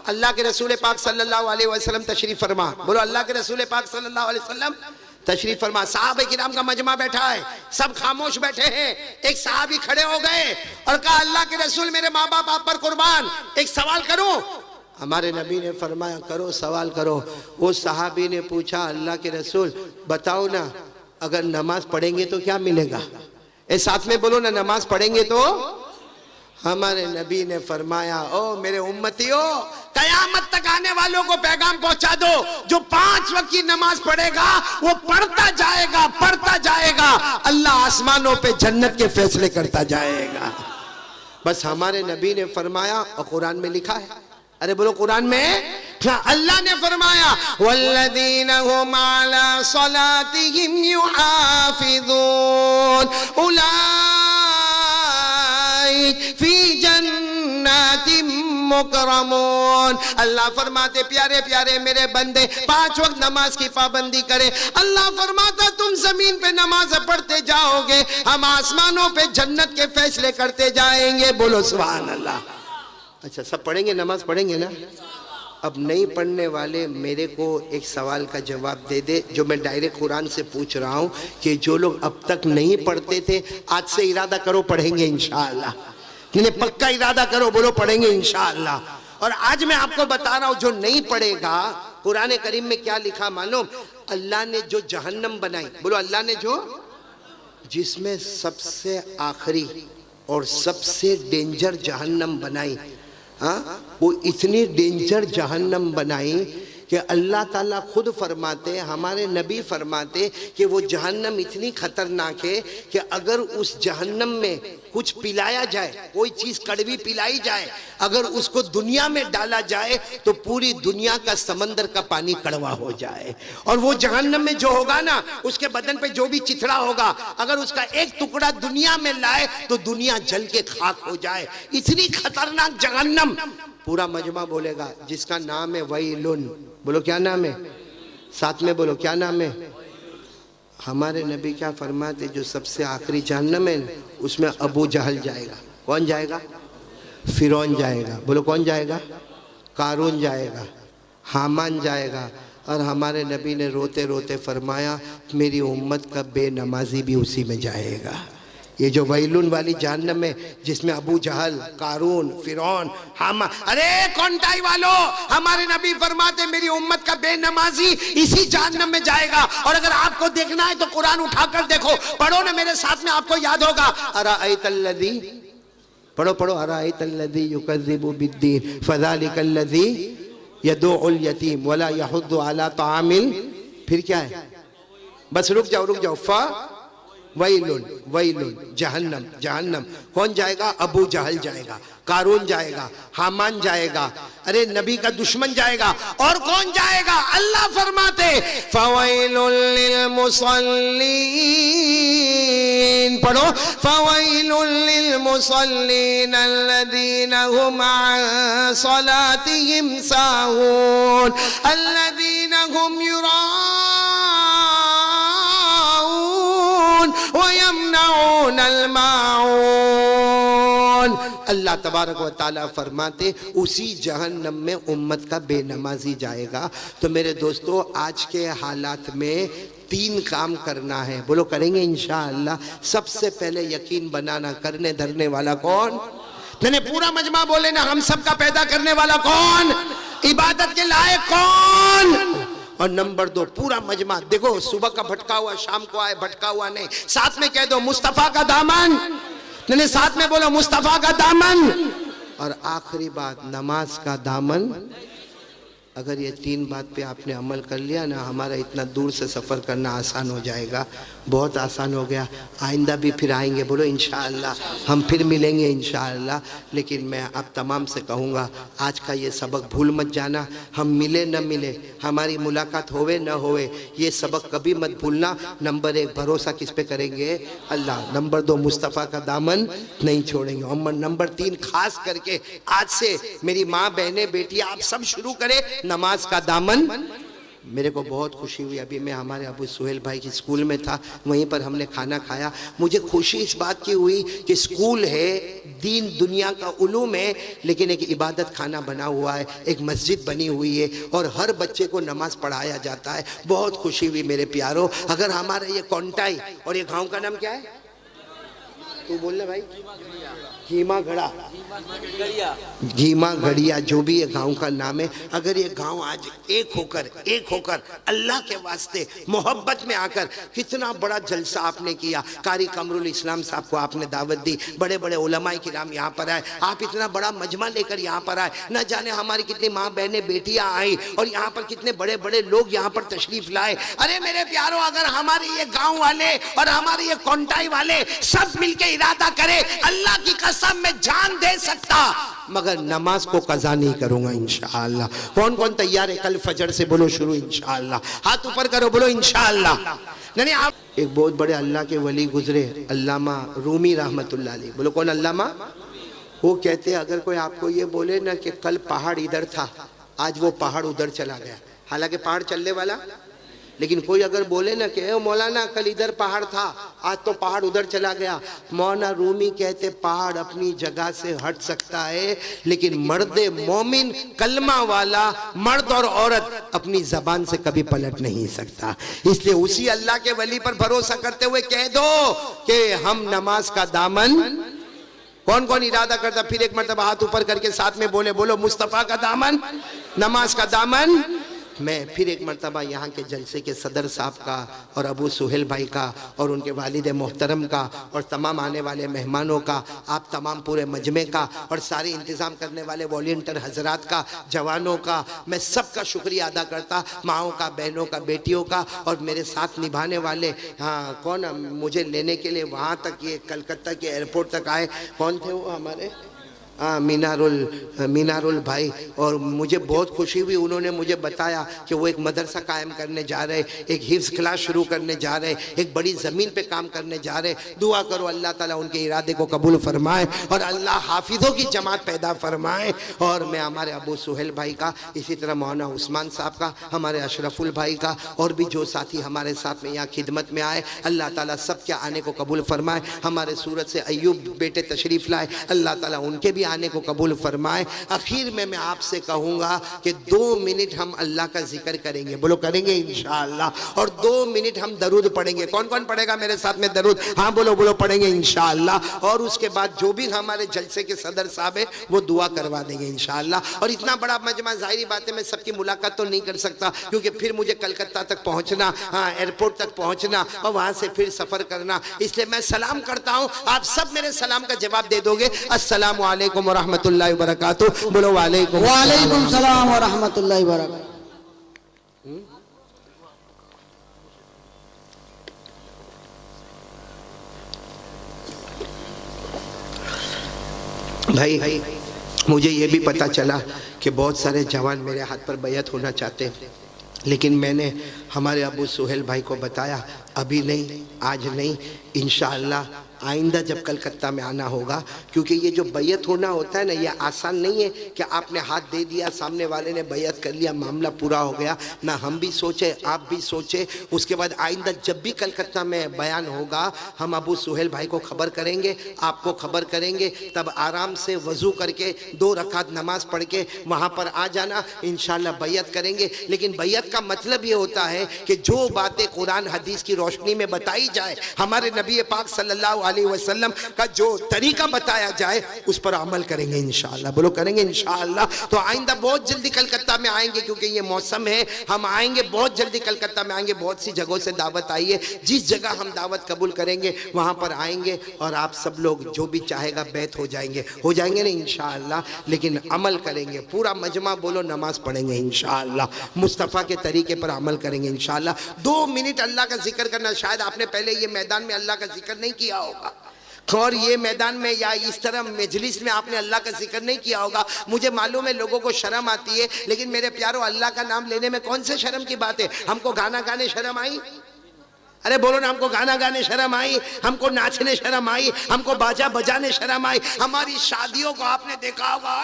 Speaker 1: अल्लाह के रसूल पाक सल्लल्लाहु अलैहि वसल्लम तशरीफ फरमा, बोलो अल्लाह के रसूल पाक सल्लल्लाहु अलैहि वसल्लम तशरीफ फरमा। साहबे किराम का मजमा बैठा है, सब खामोश बैठे हैं। एक साहबी खड़े हो गए और कहा अल्लाह के रसूल मेरे माँ बाप आप पर कुर्बान, एक सवाल करूं? हमारे नबी ने फरमाया करो, सवाल करो। वो साहबी ने पूछा अल्लाह के रसूल बताओ ना, अगर नमाज पढ़ेंगे तो क्या मिलेगा? साथ में बोलो ना, नमाज पढ़ेंगे तो। हमारे नबी ने फरमाया ओ मेरे उम्मतियों, कयामत तक आने वालों को पैगाम पहुंचा दो, जो 5 वक्त की नमाज पढ़ेगा वो पढ़ता जाएगा, अल्लाह आसमानों पे जन्नत के फैसले करता जाएगा। बस हमारे नबी ने फरमाया, और कुरान में लिखा है, अरे बोलो कुरान में अल्लाह ने फरमाया वल्लज़ीना हुम अला सलातिहिम युहाफ़िज़ून उलाइका फी जन्नातिम मुकरमून। अल्लाह फरमाते प्यारे प्यारे मेरे बंदे 5 वक्त नमाज की पाबंदी करे। अल्लाह फरमाता तुम जमीन पे नमाज पढ़ते जाओगे, हम आसमानों पे जन्नत के फैसले करते जाएंगे। बोलो सुभान अल्लाह। अच्छा सब पढ़ेंगे, नमाज पढ़ेंगे ना? अब नहीं पढ़ने वाले मेरे को एक सवाल का जवाब दे दे, जो मैं डायरेक्ट कुरान से पूछ रहा हूँ कि जो लोग अब तक नहीं पढ़ते थे आज से इरादा करो पढ़ेंगे इंशाअल्लाह। पक्का इरादा करो, बोलो पढ़ेंगे इंशाअल्लाह। और आज मैं आपको बता रहा हूँ जो नहीं पढ़ेगा, कुरान करीम में क्या लिखा मालूम? अल्लाह ने जो जहन्नम बनाई, बोलो अल्लाह ने जो, जिसमें सबसे आखिरी और सबसे डेंजर जहन्नम बनाई, हाँ वो इतनी डेंजर जहन्नम बनाई कि अल्लाह ताला खुद फरमाते, हमारे नबी फरमाते कि वो जहन्नम इतनी खतरनाक है कि अगर उस जहन्नम में कुछ पिलाया जाए, कोई चीज कड़वी पिलाई जाए, अगर उसको दुनिया में डाला जाए तो पूरी दुनिया का समंदर का पानी कड़वा हो जाए। और वो जहन्नम में जो होगा ना, उसके बदन पे जो भी चिथड़ा होगा, अगर उसका एक टुकड़ा दुनिया में लाए तो दुनिया जल के खाक हो जाए। इतनी खतरनाक जहन्नम। पूरा मजमा बोलेगा जिसका नाम है वैलुन। बोलो क्या नाम है? साथ में बोलो क्या नाम है? हमारे नबी क्या फरमाते, जो सबसे आखिरी जहन्नम है उसमें अबू जहल जाएगा। कौन जाएगा? फिरौन जाएगा। बोलो कौन जाएगा? कारून जाएगा, हामान जाएगा। और हमारे नबी ने रोते रोते फरमाया मेरी उम्मत का बेनमाजी भी उसी में जाएगा। ये जो वैलुन वाली जहन्नम है जिसमें अबू जहल, कारून, फिरौन, हामा, अरे कोंटाई वालों, हमारे नबी फरमाते मेरी उम्मत का बेनमाजी इसी जहन्नम में जाएगा। और अगर आपको देखना है तो कुरान उठाकर देखो, पढ़ो ना मेरे साथ में, आपको याद होगा। अराअयतल्लज़ी, पढ़ो पढ़ो, अराअयतल्लज़ी युकज़्ज़िबु बिद्दीन फ़ज़ालिकल्लज़ी यदुउल यतीम वला यहुद्दु अला तामिल, फिर क्या है? बस रुक जाओ। वैलुन वैलुन, जहन्नम जहन्नम। कौन जाएगा? अबू जहल जाएगा, कारून जाएगा, हामान जाएगा, अरे नबी का दुश्मन जाएगा। और कौन जाएगा? अल्लाह फरमाते फवैलुल लिल मुसल्लीन, पढ़ो फवैलुल लिल मुसल्लीन अल्लज़ीना हुम अन सलातिहिम साहून अल्लज़ीना हुम अल्लाह तबारक व तआला फरमाते उसी जहन्नम में उम्मत का बेनमाजी जाएगा। तो मेरे दोस्तों आज के हालात में 3 काम करना है। बोलो करेंगे इंशाअल्लाह। सबसे पहले यकीन बनाना, करने धरने वाला कौन? मैंने पूरा मजमा बोले ना, हम सब का पैदा करने वाला कौन? इबादत के लायक कौन? और नंबर 2 पूरा मजमा देखो, सुबह का भटका हुआ शाम को आए, भटका हुआ नहीं। साथ में कह दो मुस्तफा का दामन, नहीं साथ में बोलो मुस्तफा का दामन। और आखिरी बात, नमाज का दामन अगर ये 3 बात पे आपने अमल कर लिया ना, हमारा इतना दूर से सफ़र करना आसान हो जाएगा, बहुत आसान हो गया। आइंदा भी फिर आएंगे, बोलो इंशाअल्लाह, हम फिर मिलेंगे इंशाअल्लाह। लेकिन मैं अब तमाम से कहूँगा, आज का ये सबक भूल मत जाना। हम मिले न मिले, हमारी मुलाकात होवे न होवे, ये सबक कभी मत भूलना। नंबर 1 भरोसा किस पे करेंगे? अल्लाह। नंबर 2 मुस्तफ़ा का दामन नहीं छोड़ेंगे। और नंबर 3 खास करके आज से मेरी माँ, बहनें, बेटी, आप सब शुरू करें नमाज का दामन। मेरे को बहुत खुशी हुई, अभी मैं हमारे अबू सुहेल भाई की स्कूल में था, वहीं पर हमने खाना खाया। मुझे खुशी इस बात की हुई कि स्कूल है, दीन दुनिया का उलूम है, लेकिन एक इबादत खाना बना हुआ है, एक मस्जिद बनी हुई है और हर बच्चे को नमाज पढ़ाया जाता है। बहुत खुशी हुई मेरे प्यारों। अगर हमारा ये कोंटाई, और ये गाँव का नाम क्या है? तू बोलना भाई। घीमा घड़ा, घीमा घड़िया, जो भी ये गांव का नाम है, अगर ये गांव आज एक होकर अल्लाह के वास्ते मोहब्बत में आकर, कितना बड़ा जलसा आपने किया। कारी कमरुल इस्लाम साहब को आपने दावत दी, बड़े बड़े उलमाए किराम यहाँ पर आए, आप इतना बड़ा मजमा लेकर यहाँ पर आए, न जाने हमारी कितनी माँ बहनें बेटियाँ आई और यहाँ पर कितने बड़े बड़े लोग यहाँ पर तशरीफ लाए। अरे मेरे प्यारों, अगर हमारे ये गाँव वाले और हमारे ये कोंटाई वाले सब मिलकर इरादा करे, अल्लाह की कसम मैं जान दे सकता, मगर नमाज को कज़ा नहीं करूंगा इंशाअल्लाह। कौन कौन तैयार है? कल फजर से बोलो शुरू इंशाअल्लाह। हाथ ऊपर करो, बोलो इंशाअल्लाह। नहीं, आप एक बहुत बड़े अल्लाह के वली गुजरे, अल्लामा रूमी रहमतुल्लाह अलैह। बोलो कौन अल्लामा? वो कहते हैं, अगर कोई आपको ये बोले ना कि कल पहाड़ इधर था, आज वो पहाड़ उधर चला गया, हालांकि पहाड़ चलने वाला, लेकिन कोई अगर बोले ना कि मौलाना कल इधर पहाड़ था, आज तो पहाड़ उधर चला गया। मौलाना रूमी कहते पहाड़ अपनी जगह से हट सकता है, लेकिन मर्द मोमिन, कलमा वाला मर्द और औरत अपनी जबान से कभी पलट नहीं सकता। इसलिए उसी अल्लाह के वली पर भरोसा करते हुए कह दो कि हम नमाज का दामन। कौन कौन इरादा करता? फिर एक मरतबा हाथ ऊपर करके साथ में बोले, बोलो मुस्तफ़ा का दामन, नमाज का दामन। मैं फिर एक मरतबा यहाँ के जलसे के सदर साहब का और अबू सुहेल भाई का और उनके वालिद मोहतरम का और तमाम आने वाले मेहमानों का, आप तमाम पूरे मजमे का और सारे इंतज़ाम करने वाले वॉलंटियर हजरात का, जवानों का, मैं सबका शुक्रिया अदा करता, माओं का, बहनों का, बेटियों का, और मेरे साथ निभाने वाले। हाँ, कौन मुझे लेने के लिए वहाँ तक, ये कलकत्ता के एयरपोर्ट तक आए, कौन थे वो? हमारे मीनारुल भाई। और मुझे बहुत खुशी हुई, उन्होंने मुझे बताया कि वो एक मदरसा कायम करने जा रहे, एक हिफ्ज़ क्लास शुरू करने जा रहे, एक बड़ी ज़मीन पे काम करने जा रहे। दुआ करो अल्लाह ताला उनके इरादे को कबूल फरमाए और अल्लाह हाफिज़ों की जमात पैदा फरमाए। और मैं हमारे अबू सुहेल भाई का, इसी तरह मौलाना उस्मान साहब का, हमारे अशरफुल भाई का, और भी जो साथी हमारे साथ में यहाँ खिदमत में आए, अल्लाह ताला सब के आने को कबूल फरमाए। हमारे सूरत से अय्यूब बेटे तशरीफ़ लाए, अल्लाह ताला उनके भी आने को कबूल फरमाए। आखिर में मैं आपसे कहूंगा कि 2 मिनट हम अल्लाह का जिक्र करेंगे, बोलो करेंगे इंशाअल्लाह, और 2 मिनट हम दरूद पढ़ेंगे। कौन कौन पढ़ेगा मेरे साथ में दरूद? हाँ बोलो, बोलो पढ़ेंगे इंशाअल्लाह। और उसके बाद जो भी हमारे जलसे के सदर साहब है वो दुआ करवा देंगे इंशाअल्लाह। और इतना बड़ा मजमा, जाहिर बात है मैं सबकी मुलाकात तो नहीं कर सकता, क्योंकि फिर मुझे कलकत्ता तक पहुंचना, हाँ एयरपोर्ट तक पहुंचना और वहां से फिर सफर करना। इसलिए मैं सलाम करता हूं, आप सब मेरे सलाम का जवाब दे दोगे। अस्सलामु अलैकुम व रहमतुल्लाहि व बरकातुहू। बोलो वालेकुम
Speaker 2: सलाम व रहमतुल्लाहि व बरकातुहू।
Speaker 1: भाई मुझे ये भी पता चला कि बहुत सारे जवान मेरे हाथ पर बैयत होना चाहते हैं, लेकिन मैंने हमारे अबू सुहेल भाई को बताया अभी नहीं, आज नहीं, इंशाअल्लाह आइंदा जब कलकत्ता में आना होगा। क्योंकि ये जो बैयत होना होता है ना, ये आसान नहीं है कि आपने हाथ दे दिया, सामने वाले ने बैयत कर लिया, मामला पूरा हो गया ना। हम भी सोचे, आप भी सोचे, उसके बाद आइंदा जब भी कलकत्ता में बयान होगा, हम अबू सुहेल भाई को खबर करेंगे, आपको खबर करेंगे, तब आराम से वज़ू करके 2 रकात नमाज पढ़ के वहाँ पर आ जाना, इंशाअल्लाह बैयत करेंगे। लेकिन बैयत का मतलब ये होता है कि जो बातें कुरान हदीस की रोशनी में बताई जाए, हमारे नबी पाक सल्लल्लाहु अलैहि वसल्लम का जो तरीका बताया जाए उस पर अमल करेंगे इंशाअल्लाह। बोलो करेंगे इंशाअल्लाह। तो आइंदा बहुत जल्दी कलकत्ता में आएंगे, क्योंकि ये मौसम है, हम आएंगे बहुत जल्दी कलकत्ता में आएंगे। बहुत सी जगहों से दावत आई है, जिस जगह हम दावत कबूल करेंगे वहां पर आएंगे और आप सब लोग जो भी चाहेगा बैत हो जाएंगे ना इंशाअल्लाह। लेकिन अमल करेंगे, पूरा मजमा बोलो नमाज पढ़ेंगे इंशाअल्लाह, मुस्तफ़ा के तरीके पर अमल करेंगे इंशाअल्लाह। 2 मिनट अल्लाह का जिक्र करना। शायद आपने पहले ये मैदान में अल्लाह का जिक्र नहीं किया होगा, और ये मैदान में या इस तरह मजलिस में आपने अल्लाह का जिक्र नहीं किया होगा। मुझे मालूम है लोगों को शर्म आती है, लेकिन मेरे प्यारों अल्लाह का नाम लेने में कौन से शर्म की बात है। हमको गाना गाने शर्म आई? अरे बोलो ना, हमको गाना गाने शर्म आई, हमको नाचने शर्म आई, हमको बाजा बजाने शर्म आई। हमारी शादियों को आपने देखा होगा,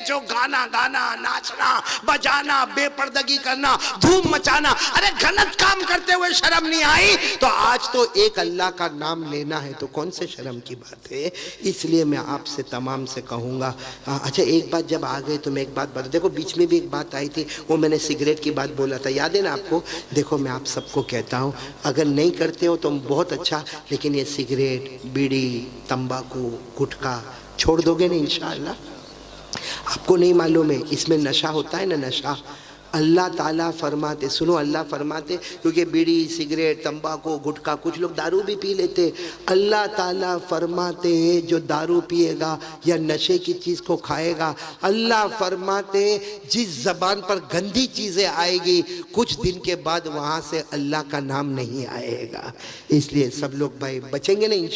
Speaker 1: जो गाना गाना, नाचना बजाना, बेपर्दगी करना, धूम मचाना, अरे गलत काम करते हुए शर्म नहीं आई तो आज तो एक अल्लाह का नाम लेना है तो कौन से शर्म की बात है। इसलिए मैं आपसे तमाम से कहूँगा, अच्छा एक बात जब आ गए तो मैं एक बात बता, देखो बीच में भी एक बात आई थी, वो मैंने सिगरेट की बात बोला था, याद है ना आपको। देखो मैं आप सबको कहता हूँ, अगर नहीं करते हो तो बहुत अच्छा, लेकिन ये सिगरेट, बीड़ी, तंबाकू, गुटखा छोड़ दोगे ना इंशाअल्लाह। आपको नहीं मालूम है इसमें नशा होता है ना, नशा। अल्लाह ताला फरमाते, सुनो अल्लाह फरमाते, क्योंकि बीड़ी, सिगरेट, तंबाकू, गुटखा, कुछ लोग दारू भी पी लेते। अल्लाह ताला फरमाते जो दारू पिएगा या नशे की चीज़ को खाएगा, अल्लाह फरमाते जिस ज़बान पर गंदी चीज़ें आएगी कुछ दिन के बाद वहाँ से अल्लाह का नाम नहीं आएगा। इसलिए सब लोग भाई बचेंगे नहीं,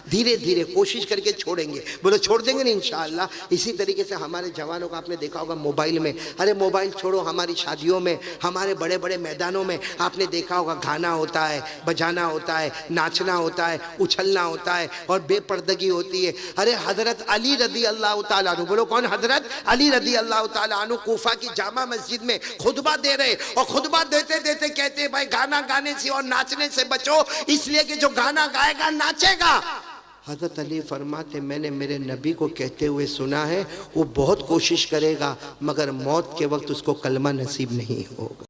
Speaker 1: धीरे धीरे कोशिश करके छोड़ेंगे। बोलो छोड़ देंगे ना इंशाअल्लाह। इसी तरीके से हमारे जवानों को आपने देखा होगा मोबाइल में, अरे मोबाइल छोड़ो, हमारी शादियों में, हमारे बड़े बड़े मैदानों में आपने देखा होगा गाना होता है, बजाना होता है, नाचना होता है, उछलना होता है और बेपर्दगी होती है। अरे हजरत अली रदी अल्लाह तआला अन्हु, बोलो कौन? हजरत अली रदी अल्लाह तआला अन्हु कूफा की जामा मस्जिद में खुतबा दे रहे, और खुतबा देते देते कहते भाई गाना गाने से और नाचने से बचो, इसलिए कि जो गाना गाएगा नाचेगा। हज़रत अली फरमाते मैंने मेरे नबी को कहते हुए सुना है, वो बहुत कोशिश करेगा मगर मौत के वक्त उसको कलमा नसीब नहीं होगा।